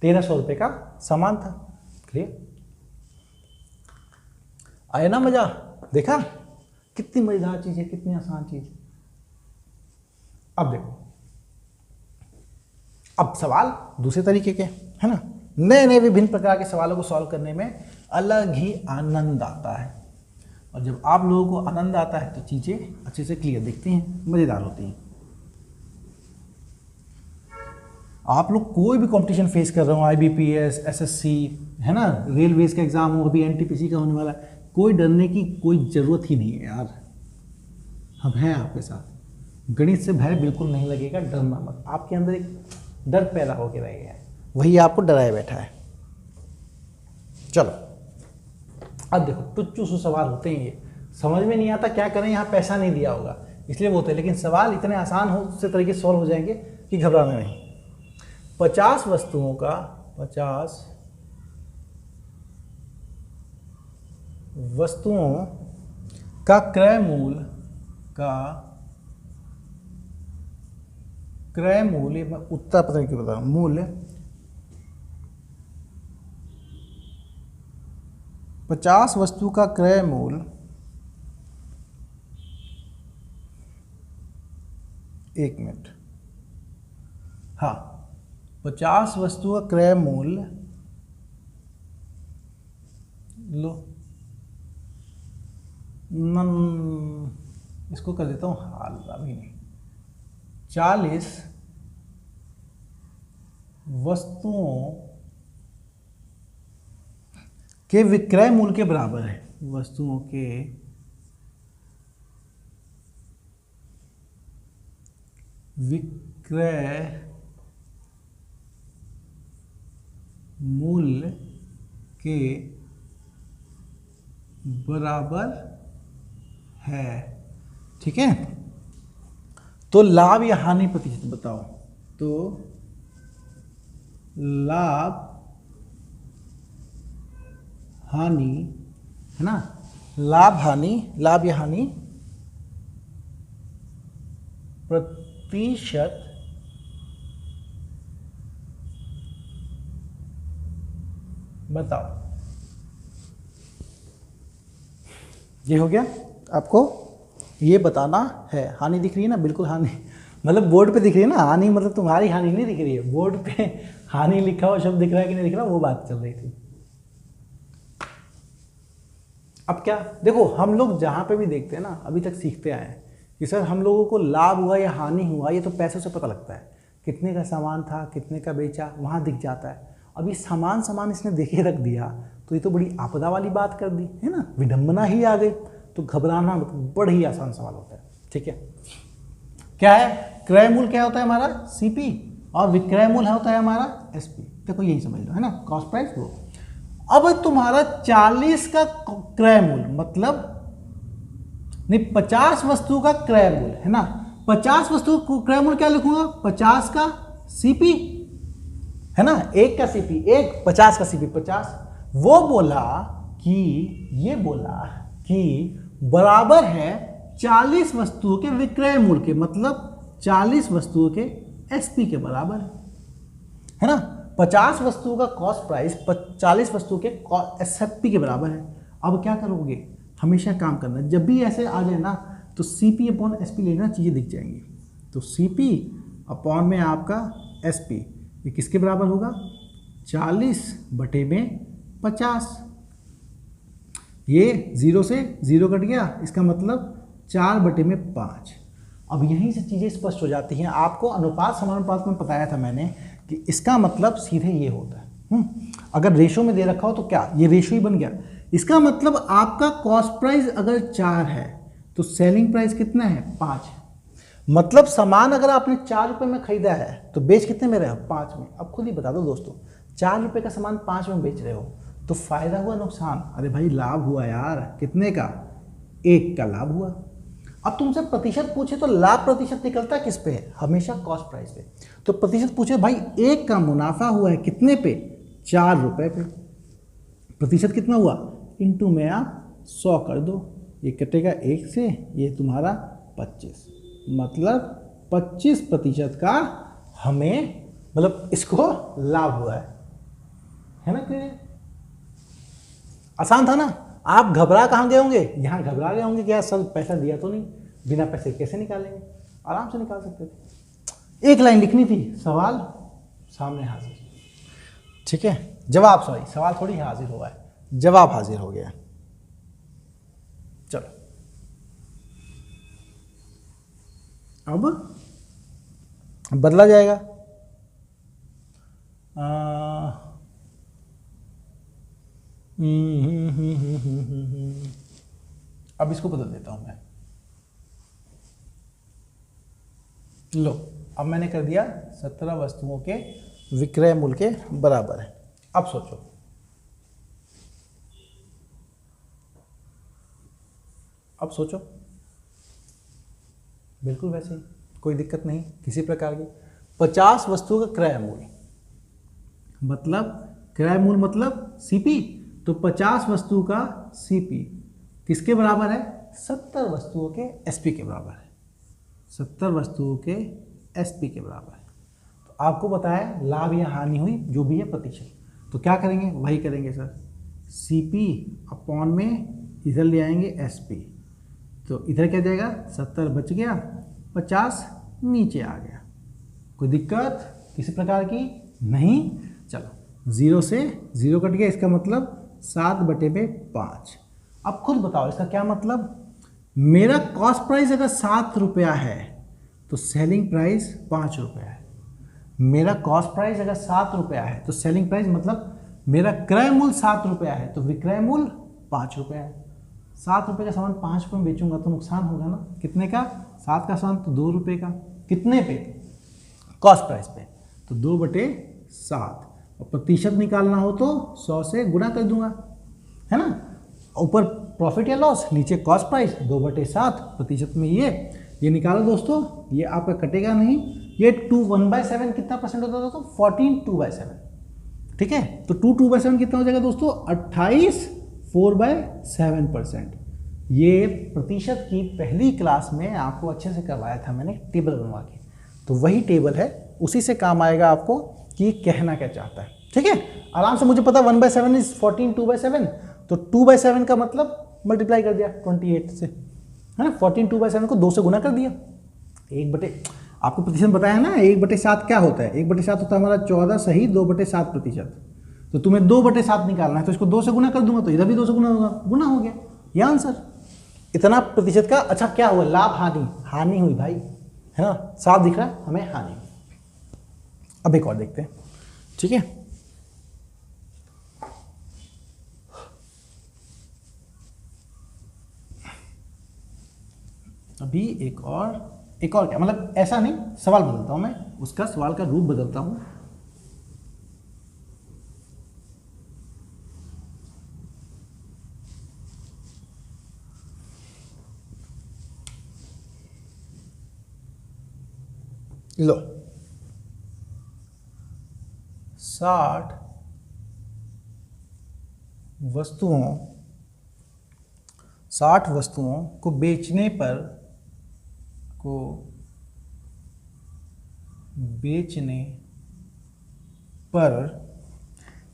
1300 रुपये का सामान था। क्लियर? आया ना मजा? देखा कितनी मजेदार चीज है, कितनी आसान चीज। अब देखो, अब सवाल दूसरे तरीके के है ना, नए नए विभिन्न प्रकार के सवालों को सॉल्व करने में अलग ही आनंद आता है, और जब आप लोगों को आनंद आता है तो चीजें अच्छे से क्लियर दिखती हैं, मजेदार होती हैं। आप लोग कोई भी कंपटीशन फेस कर रहे हो, IBPS, SSC है ना, रेलवेज का एग्जाम हो, अभी NTPC का होने वाला है, कोई डरने की कोई ज़रूरत ही नहीं है यार, हम हैं आपके साथ। गणित से भय बिल्कुल नहीं लगेगा, डरना मत। आपके अंदर एक डर पैदा होकर रहेगा, वही आपको डराए बैठा है। चलो अब देखो, टुच्चू सु सवाल होते हैं, ये समझ में नहीं आता क्या करें, यहाँ पैसा नहीं दिया होगा इसलिए वो होते हैं, लेकिन सवाल इतने आसान हो से तरीके सॉल्व हो जाएंगे कि घबराना नहीं। 50 वस्तुओं का 50 वस्तुओं का क्रय मूल्य मैं उत्तर पता नहीं क्यों बता रहा हूं, मूल्य 50 वस्तु का क्रय मूल्य 1 मिनट, हाँ 50 वस्तु का क्रय मूल्य लो इसको कर देता हूँ हाल, अभी नहीं, 40 वस्तुओं के विक्रय मूल्य के बराबर है। वस्तुओं के विक्रय मूल्य के बराबर है। ठीक है, तो लाभ या हानि प्रतिशत बताओ, तो लाभ हानि है ना, लाभ या हानि प्रतिशत बताओ। ये हो गया, आपको ये बताना है। हानि दिख रही है ना, बिल्कुल हानि मतलब बोर्ड पे दिख रही है ना, हानि मतलब तुम्हारी हानि नहीं दिख रही है, बोर्ड पे हानि लिखा हुआ शब्द दिख रहा है कि नहीं दिख रहा, वो बात चल रही थी। अब क्या देखो, हम लोग जहाँ पे भी देखते हैं ना, अभी तक सीखते आए हैं कि सर हम लोगों को लाभ हुआ या हानि हुआ ये तो पैसों से पता लगता है, कितने का सामान था, कितने का बेचा, वहाँ दिख जाता है। अभी सामान इसने देखे रख दिया तो ये तो बड़ी आपदा वाली बात कर दी है ना, विडंबना ही आ गई। तो घबराना मतलब बड़ा ही आसान सवाल होता है। ठीक है, क्या है क्रय मूल्य, क्या होता है हमारा CP, और विक्रय मूल्य होता है हमारा SP। देखो यही समझ लो है ना, कॉस्ट प्राइस वो। अब तुम्हारा 40 का क्रय मूल्य मतलब नहीं, 50 वस्तु का क्रय मूल्य है ना, 50 वस्तु क्रय मूल्य क्या लिखूंगा, 50 का CP है ना, 1 का CP 1, 50 का CP 50। वो बोला कि बराबर है 40 वस्तुओं के विक्रय मूल्य के, मतलब 40 वस्तुओं के SP के बराबर है ना। 50 वस्तुओं का कॉस्ट प्राइस 40 वस्तुओं के SFP के बराबर है। अब क्या करोगे, हमेशा काम करना, जब भी ऐसे आ जाए ना तो CP अपॉन SP लेना, चीज़ें दिख जाएंगी। तो CP अपॉन में आपका SP ये किसके बराबर होगा? 40/50। ये 0 से 0 कट गया, इसका मतलब 4/5। अब यहीं से चीज़ें स्पष्ट हो जाती हैं। आपको अनुपात समानुपात में बताया था मैंने कि इसका मतलब सीधे ये होता है। अगर रेशो में दे रखा हो तो क्या ये रेशो ही बन गया। इसका मतलब आपका कॉस्ट प्राइस अगर 4 है तो सेलिंग प्राइस कितना है? 5 है। मतलब सामान अगर आपने 4 रुपये में खरीदा है तो बेच कितने में रहे हो? 5 में। अब खुद ही बता दो दोस्तों, 4 रुपये का सामान 5 में बेच रहे हो तो फायदा हुआ नुकसान? अरे भाई लाभ हुआ यार। कितने का? 1 का लाभ हुआ। अब तुमसे प्रतिशत पूछे तो लाभ प्रतिशत निकलता किस पे है? हमेशा कॉस्ट प्राइस पे। तो प्रतिशत पूछे भाई 1 का मुनाफा हुआ है कितने पे? 4 रुपये पे। प्रतिशत कितना हुआ? इनटू में आप 100 कर दो, ये कटेगा 1 से, ये तुम्हारा 25। मतलब 25% का हमें मतलब इसको लाभ हुआ है ना? क्लियर? आसान था ना? आप घबरा कहाँ गए होंगे? यहाँ घबरा गए होंगे कि यार सर पैसा दिया तो नहीं, बिना पैसे कैसे निकालेंगे? आराम से निकाल सकते थे। एक लाइन लिखनी थी, सवाल सामने हाजिर। ठीक है, जवाब, सॉरी सवाल थोड़ी हाजिर हुआ है, जवाब हाजिर हो गया। चलो अब बदला जाएगा। अब इसको बदल देता हूं मैं। लो, अब मैंने कर दिया 17 वस्तुओं के विक्रय मूल्य के बराबर है। अब सोचो, अब सोचो, बिल्कुल वैसे ही, कोई दिक्कत नहीं किसी प्रकार की। 50 वस्तुओं का क्रय मूल्य मतलब क्रय मूल्य मतलब सीपी, तो 50 वस्तु का सीपी किसके बराबर है? 70 वस्तुओं के एसपी के बराबर है। 70 वस्तुओं के एसपी के बराबर है। तो आपको बताया लाभ या हानि हुई जो भी है प्रतिशत, तो क्या करेंगे? वही करेंगे सर, सीपी अपॉन में इधर ले आएंगे एसपी, तो इधर क्या जाएगा? 70 बच गया, 50 नीचे आ गया। कोई दिक्कत किसी प्रकार की नहीं। चलो 0 से 0 कट गया, इसका मतलब 7/5। अब खुद बताओ इसका क्या मतलब? मेरा कॉस्ट प्राइस अगर 7 रुपया है तो सेलिंग प्राइस 5 रुपया है। मेरा कॉस्ट प्राइस अगर 7 रुपया है तो सेलिंग प्राइस मतलब मेरा क्रय मूल्य 7 रुपया है तो विक्रय मूल्य 5 रुपया है। 7 रुपये का सामान 5 रुपये में बेचूंगा तो नुकसान होगा ना? कितने का? 7 का सामान तो 2 रुपये का। कितने पे? कॉस्ट प्राइस पे, तो 2/7। और प्रतिशत निकालना हो तो 100 से गुणा कर दूंगा, है ना? ऊपर प्रॉफिट या लॉस, नीचे कॉस्ट प्राइस, 2/7 प्रतिशत में ये निकालो दोस्तों, ये आपका कटेगा नहीं। ये 1/7 कितना परसेंट होता है दोस्तों? 14 2/7। ठीक है, तो 2/7 कितना हो जाएगा दोस्तों? 28 4/7%। ये प्रतिशत की पहली क्लास में आपको अच्छे से करवाया था मैंने, टेबल बनवा के, तो वही टेबल है, उसी से काम आएगा आपको कि कहना क्या चाहता है। ठीक है, आराम से मुझे पता 1/7 इज 14 2/7, तो 2/7 का मतलब मल्टीप्लाई कर दिया 28 से, है ना? 14 2/7 को 2 से गुना कर दिया। आपको प्रतिशत बताया ना, 1/7 क्या होता है? 1/7 होता है हमारा 14 सही 2/7 प्रतिशत। तो तुम्हें 2/7 निकालना है तो इसको 2 से गुना कर दूंगा तो इधर भी 2 से गुना होगा, गुना हो गया, ये आंसर। इतना प्रतिशत का। अच्छा क्या हुआ? लाभ हानि? हानि हुई भाई, है ना? साफ दिख रहा है हमें, हानि। अब एक और देखते हैं, ठीक है? अभी एक और क्या, मतलब ऐसा नहीं, सवाल बदलता हूं मैं, उसका सवाल का रूप बदलता हूं। लो, 60 वस्तुओं को बेचने पर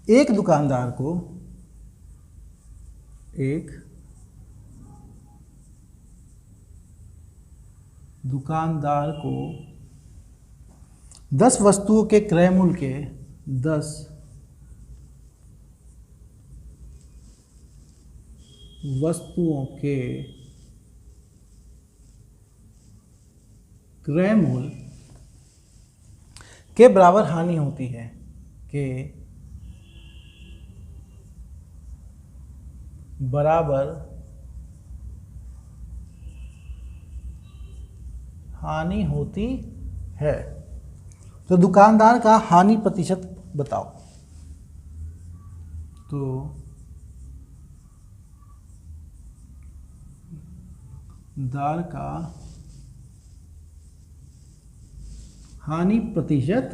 एक दुकानदार को दुकानदार को 10 वस्तुओं के क्रय मूल्य के 10 वस्तुओं के क्रय मूल्य के बराबर हानि होती है के बराबर हानि होती है। तो दुकानदार का हानि प्रतिशत बताओ। तो दार का हानि प्रतिशत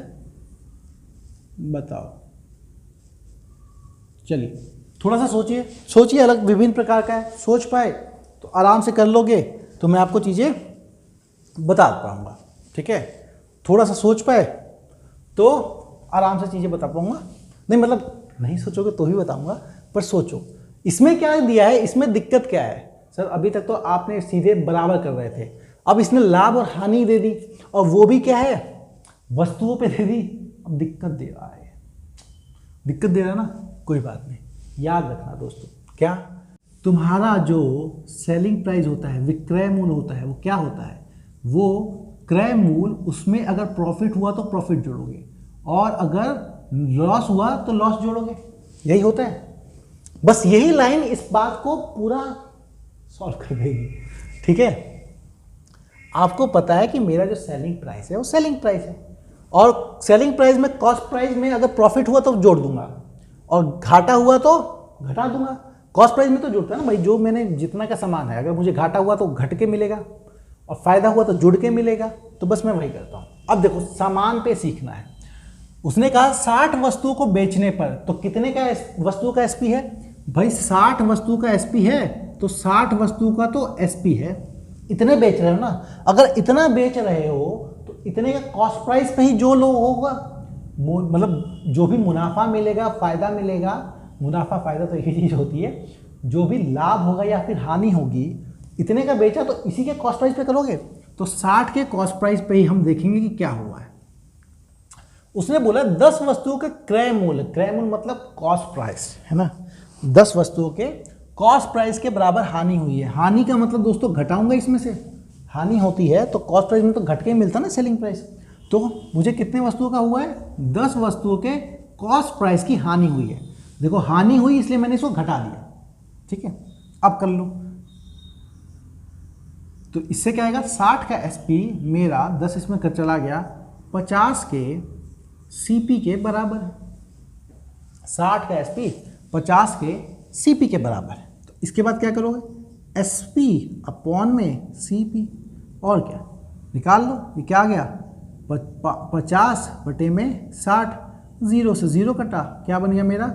बताओ। चलिए थोड़ा सा सोचिए, अलग विभिन्न प्रकार का है, सोच पाए तो आराम से कर लोगे तो मैं आपको चीज़ें बता पाऊंगा। ठीक है, थोड़ा सा सोच पाए तो आराम से चीज़ें बता पाऊंगा। नहीं मतलब नहीं सोचोगे तो ही बताऊंगा, पर सोचो इसमें क्या दिया है, इसमें दिक्कत क्या है। सर अभी तक तो आपने सीधे बराबर कर रहे थे, अब इसने लाभ और हानि दे दी और वो भी क्या है, वस्तुओं पे दे दी। अब दिक्कत दे रहा है, दिक्कत दे रहा है ना, कोई बात नहीं। याद रखना दोस्तों, क्या तुम्हारा जो सेलिंग प्राइस होता है, विक्रय मूल्य होता है, वो क्या होता है, वो क्रय मूल्य, उसमें अगर प्रॉफिट हुआ तो प्रॉफिट जोड़ोगे और अगर लॉस हुआ तो लॉस जोड़ोगे, यही होता है। बस यही लाइन इस बात को पूरा सॉल्व कर देगी। ठीक है, आपको पता है कि मेरा जो सेलिंग प्राइस है वो सेलिंग प्राइस है और सेलिंग प्राइस में कॉस्ट प्राइस में अगर प्रॉफिट हुआ तो जोड़ दूंगा और घाटा हुआ तो घटा दूंगा। कॉस्ट प्राइस में तो जोड़ता है ना भाई, जो मैंने जितना का सामान है, अगर मुझे घाटा हुआ तो घट के मिलेगा और फायदा हुआ तो जुड़ के मिलेगा, तो बस मैं वही करता हूँ। अब देखो सामान पे सीखना है। उसने कहा 60 वस्तुओं को बेचने पर, तो कितने का वस्तुओं का एसपी है भाई, 60 वस्तु का एसपी है तो 60 वस्तु का तो एसपी है। इतने बेच रहे हो ना, अगर इतना बेच रहे हो तो इतने का कॉस्ट प्राइस पे ही जो लो होगा, मतलब जो भी मुनाफा मिलेगा, फायदा मिलेगा, मुनाफा फायदा तो एक ही चीज होती है, जो भी लाभ होगा या फिर हानि होगी, इतने का बेचा तो इसी के कॉस्ट प्राइस पे करोगे। तो 60 के कॉस्ट प्राइस पे ही हम देखेंगे कि क्या हुआ है। उसने बोला 10 वस्तुओं के क्रय मूल्य, क्रय मूल्य मतलब कॉस्ट प्राइस है ना, 10 वस्तुओं के कॉस्ट प्राइस के बराबर हानि हुई है। हानि का मतलब दोस्तों घटाऊंगा, इसमें से हानि होती है तो कॉस्ट प्राइस में तो घट के ही मिलता ना सेलिंग प्राइस। तो मुझे कितने वस्तुओं का हुआ है, 10 वस्तुओं के कॉस्ट प्राइस की हानि हुई है। देखो हानि हुई इसलिए मैंने इसको घटा दिया। ठीक है, अब कर लो, तो इससे क्या आएगा, 60 का एसपी मेरा 10 इसमें कर चला गया, 50 के सीपी के बराबर है। 60 का एसपी 50 के सीपी के बराबर है। तो इसके बाद क्या करोगे, एसपी अपॉन में सीपी, और क्या निकाल लो। ये क्या आ गया, 50 बटे में 60, 0 से 0 कटा, क्या बन गया मेरा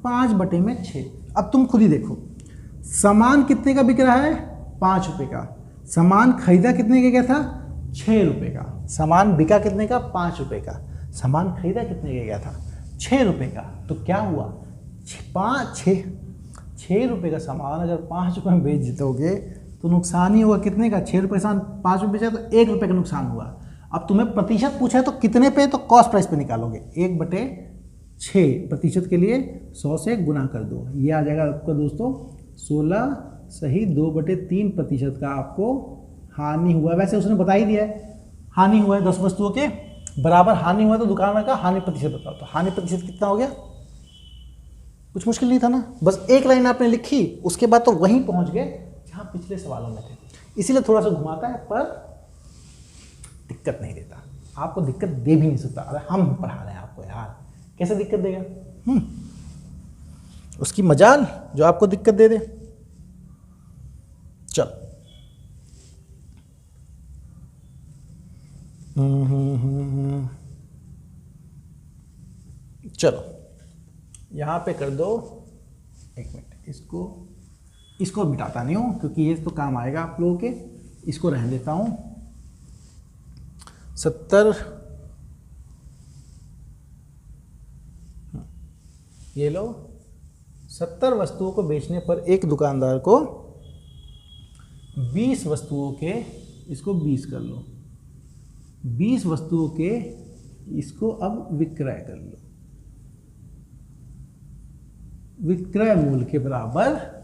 5 बटे में 6। अब तुम खुद ही देखो, सामान कितने का बिक रहा है, 5 रुपये का। सामान खरीदा कितने का गया था, 6 रुपये का। सामान बिका कितने का, 5 रुपये का। सामान खरीदा कितने का गया था, 6 रुपये का। तो क्या हुआ, 6 रुपये का सामान अगर 5 रुपये में बेच दोगे तो नुकसान ही होगा कितने का, 6 रुपये सामान 5 रुपये बेचा तो 1 रुपये का नुकसान हुआ। अब तुम्हें प्रतिशत पूछा है तो कितने पे, तो कॉस्ट प्राइस पे निकालोगे, 1/6 प्रतिशत के लिए 100 से गुना कर दो, ये आ जाएगा आपका दोस्तों 16 सही 2/3% का आपको हानि हुआ। वैसे उसने बता ही दिया है हानि हुआ है, 10 वस्तुओं के बराबर हानि हुआ, तो दुकानदार का हानि प्रतिशत बताओ। तो हानि प्रतिशत कितना हो गया, कुछ मुश्किल नहीं था ना, बस एक लाइन आपने लिखी, उसके बाद तो वहीं पहुंच गए जहां पिछले सवालों में थे। इसीलिए थोड़ा सा घुमाता है पर दिक्कत नहीं देता, आपको दिक्कत दे भी नहीं सकता। अरे हम पढ़ा रहे हैं आपको यार, कैसे दिक्कत देगा, उसकी मजाल जो आपको दिक्कत दे दे। चल चलो यहाँ पे कर दो, एक मिनट, इसको मिटाता नहीं हूँ क्योंकि ये तो काम आएगा आप लोगों के, इसको रहने देता हूँ। 70 ये लो, 70 वस्तुओं को बेचने पर एक दुकानदार को 20 वस्तुओं के इसको 20 कर लो, 20 वस्तुओं के इसको अब विक्रय कर लो, विक्रय मूल्य के बराबर,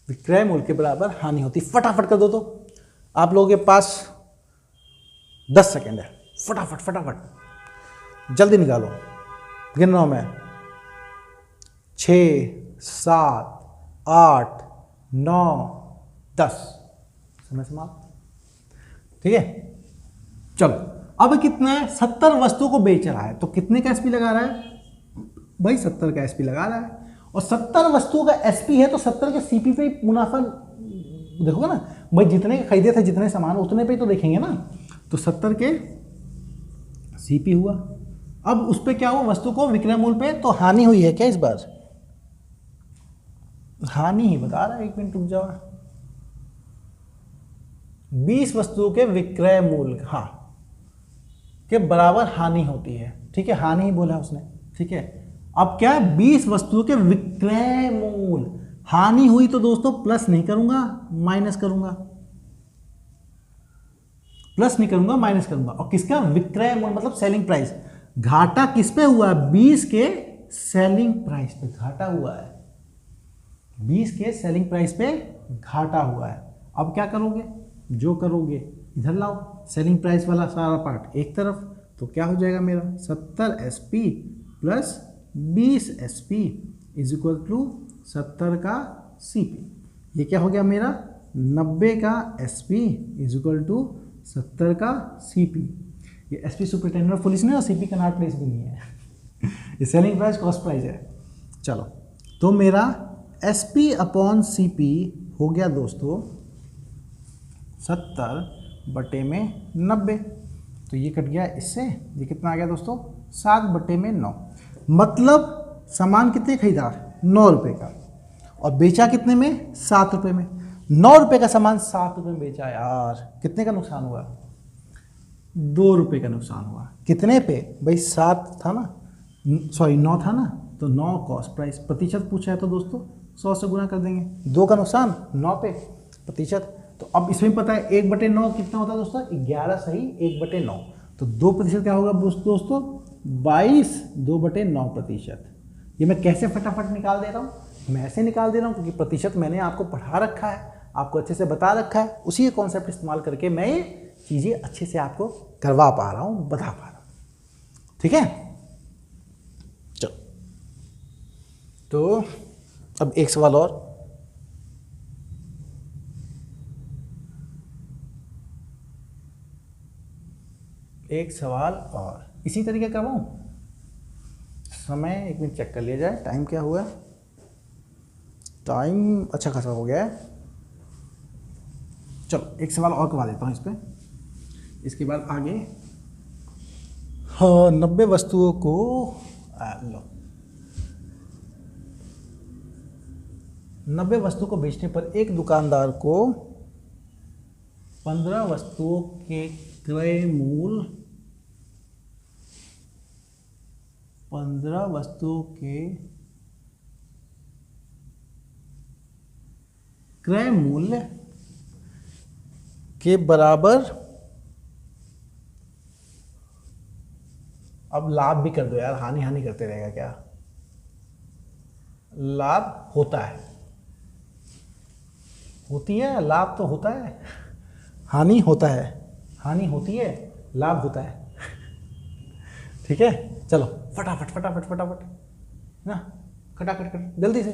विक्रय मूल्य के बराबर हानि होती। फटाफट कर दो तो, आप लोगों के पास 10 सेकेंड है, फटाफट फटाफट जल्दी निकालो। गिन रहा हूं मैं, 6 7 8 9 10, समय समाप्त। ठीक है, चलो अब कितना है, 70 वस्तुओं को बेच रहा है, तो कितने का एसपी लगा रहा है भाई, 70 का एसपी लगा रहा है, और 70 वस्तुओं का एसपी है तो 70 के सीपी पे मुनाफा देखोगे ना भाई, जितने के खरीदे थे जितने सामान उतने पे तो देखेंगे ना, तो 70 के सीपी हुआ। अब उस पे क्या हुआ, वस्तु को विक्रय मूल्य पे, तो हानि हुई है क्या इस बार, हानि ही बता रहा है, एक मिनट रुक जाओ। 20 वस्तुओं के विक्रय मूल्य, हाँ, के बराबर हानि होती है। ठीक है, हानि ही बोला उसने। ठीक है, अब क्या है, 20 वस्तुओं के विक्रय मूल्य, हानि हुई तो दोस्तों प्लस नहीं करूंगा, माइनस करूंगा, प्लस नहीं करूंगा माइनस करूंगा। और किसका, विक्रय मूल्य मतलब सेलिंग प्राइस, घाटा किस पे हुआ है, 20 के सेलिंग प्राइस पे घाटा हुआ है, 20 के सेलिंग प्राइस पे घाटा हुआ है। अब क्या करोगे, जो करोगे इधर लाओ, सेलिंग प्राइस वाला सारा पार्ट एक तरफ, तो क्या हो जाएगा मेरा 70 SP plus 20 SP is equal to 70 का CP। ये क्या हो गया मेरा 90 का SP इज इक्वल टू 70 का CP। ये SP सुपरिटेंडेंट ऑफ पुलिस नहीं और CP कनॉट प्लेस भी नहीं है ये सेलिंग प्राइस कॉस्ट प्राइस है। चलो, तो मेरा SP अपॉन CP हो गया दोस्तों 70/90, तो ये कट गया इससे, ये कितना आ गया दोस्तों 7/9। मतलब सामान कितने खरीदा, 9 रुपये का, और बेचा कितने में, 7 रुपये में। 9 रुपये का सामान 7 रुपये में बेचा यार, कितने का नुकसान हुआ, 2 रुपये का नुकसान हुआ। कितने पे भाई, 7 था ना, सॉरी 9 था ना, तो 9 कॉस्ट प्राइस, प्रतिशत पूछा है तो दोस्तों 100 से गुना कर देंगे, 2 का नुकसान 9 पे प्रतिशत। तो अब इसमें पता है 1/9 कितना होता है दोस्तों, 11 सही 1/9, तो 2% क्या होगा दोस्तों 22, 2/9%। ये मैं कैसे फटाफट निकाल दे रहा हूँ, मैं ऐसे निकाल दे रहा हूँ क्योंकि प्रतिशत मैंने आपको पढ़ा रखा है, आपको अच्छे से बता रखा है, उसी कॉन्सेप्ट इस्तेमाल करके मैं ये चीज़ें अच्छे से आपको करवा पा रहा हूँ, बता पा रहा हूँ। ठीक है, चलो, तो अब एक सवाल और, एक सवाल और इसी तरीके करवाऊँ, समय एक मिनट चेक कर लिया जाए, टाइम क्या हुआ, टाइम अच्छा खासा हो गया है। चलो एक सवाल और करवा देता हूँ इस पर, इसके बाद आगे। हाँ, 90 वस्तुओं को लो, 90 वस्तु को बेचने पर एक दुकानदार को 15 वस्तुओं के क्रय मूल्य, 15 वस्तुओं के क्रय मूल्य के बराबर, अब लाभ भी कर दो यार, हानि हानि करते रहेगा क्या, लाभ होता है, होती है, लाभ तो होता है, हानि होता है, हानि होती है, लाभ होता है। ठीक है, चलो फटाफट फटाफट फटाफट ना, खटाखट खट जल्दी से।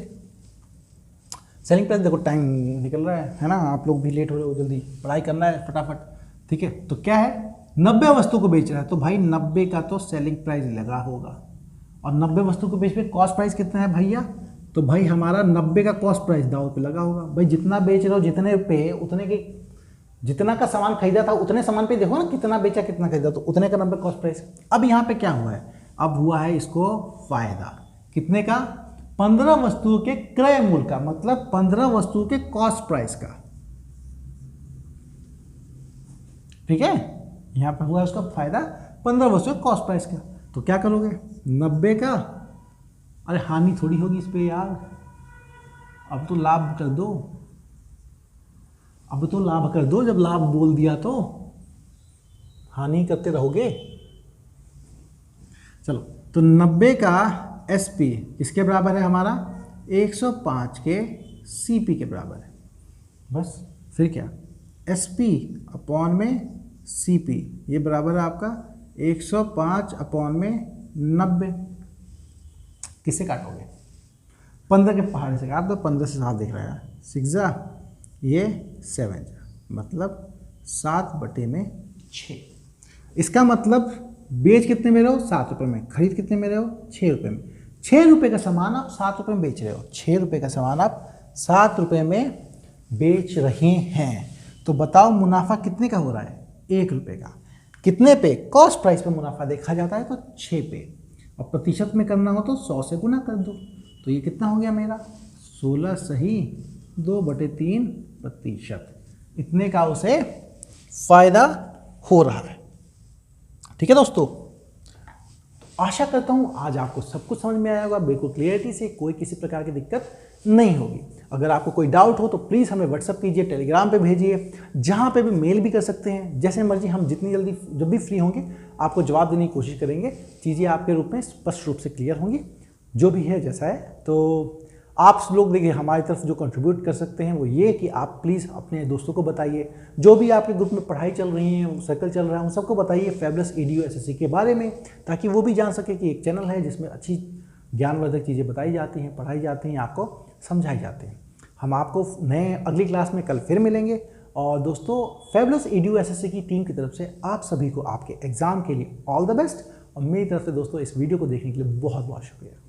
सेलिंग प्राइस देखो, टाइम निकल रहा है ना, आप लोग भी लेट हो रहे हो, जल्दी पढ़ाई करना है फटाफट। ठीक है, तो क्या है, 90 वस्तु को बेच रहा है, तो भाई 90 का तो सेलिंग प्राइस लगा होगा, और 90 वस्तु को बेच पे कॉस्ट प्राइस कितना है भैया, तो भाई हमारा 90 का कॉस्ट प्राइस दाव पे लगा होगा। भाई जितना बेच रहे हो, जितने पे उतने के, जितना का सामान खरीदा था उतने सामान पे देखो ना, कितना बेचा कितना खरीदा, तो उतने का 90 कॉस्ट प्राइस। अब यहाँ पे क्या हुआ है, अब हुआ है इसको फायदा, कितने का, 15 वस्तुओं के क्रय मूल्य का, मतलब 15 वस्तुओं के कॉस्ट प्राइस का। ठीक है, यहाँ पे हुआ उसका फायदा 15 वस्तुओं के कॉस्ट प्राइस का। तो क्या करोगे, 90 का, अरे हानि थोड़ी होगी इस पे यार, अब तो लाभ कर दो, अब तो लाभ कर दो, जब लाभ बोल दिया तो हानि करते रहोगे। चलो, तो 90 का SP किसके बराबर है हमारा, 105 के CP के बराबर है। बस फिर क्या, SP अपॉन में CP ये बराबर है आपका 105 अपॉन में 90। किससे काटोगे, 15 के पहाड़े से काट दो, 15 से 7 दिख रहा है, 6 जा ये 7 जा, मतलब 7/6। इसका मतलब बेच कितने में रहे हो, 7 रुपये में, खरीद कितने में रहे हो, 6 रुपये में। 6 रुपये का सामान आप 7 रुपये में बेच रहे हो, 6 रुपये का सामान आप 7 रुपये में बेच रहे हैं। तो बताओ मुनाफा कितने का हो रहा है, 1 रुपये का। कितने पे, कॉस्ट प्राइस पे मुनाफा देखा जाता है तो 6 पे, और प्रतिशत में करना हो तो 100 से गुना कर दो। तो ये कितना हो गया मेरा, 16 सही 2/3%। इतने का उसे फायदा हो रहा है। ठीक है दोस्तों, तो आशा करता हूं आज आपको सब कुछ समझ में आया होगा, बिल्कुल क्लियरिटी से, कोई किसी प्रकार की दिक्कत नहीं होगी। अगर आपको कोई डाउट हो तो प्लीज़ हमें व्हाट्सअप कीजिए, टेलीग्राम पे भेजिए, जहाँ पे भी मेल भी कर सकते हैं, जैसे मर्जी। हम जितनी जल्दी जब भी फ्री होंगे आपको जवाब देने की कोशिश करेंगे, चीज़ें आपके रूप में स्पष्ट रूप से क्लियर होंगी, जो भी है जैसा है। तो आप लोग देखिए हमारी तरफ जो कंट्रीब्यूट कर सकते हैं वो ये कि आप प्लीज़ अपने दोस्तों को बताइए, जो भी आपके ग्रुप में पढ़ाई चल रही है, सर्कल चल रहा है, उन सबको बताइए फैबुलस EDU SSC के बारे में, ताकि वो भी जान सके कि एक चैनल है जिसमें अच्छी ज्ञानवर्धक चीज़ें बताई जाती हैं, पढ़ाई जाती हैं, आपको समझाई जाती हैं। हम आपको नए अगली क्लास में कल फिर मिलेंगे। और दोस्तों, फैबुलस EDU SSC की टीम की तरफ से आप सभी को आपके एग्ज़ाम के लिए ऑल द बेस्ट। और मेरी तरफ से दोस्तों इस वीडियो को देखने के लिए बहुत बहुत शुक्रिया।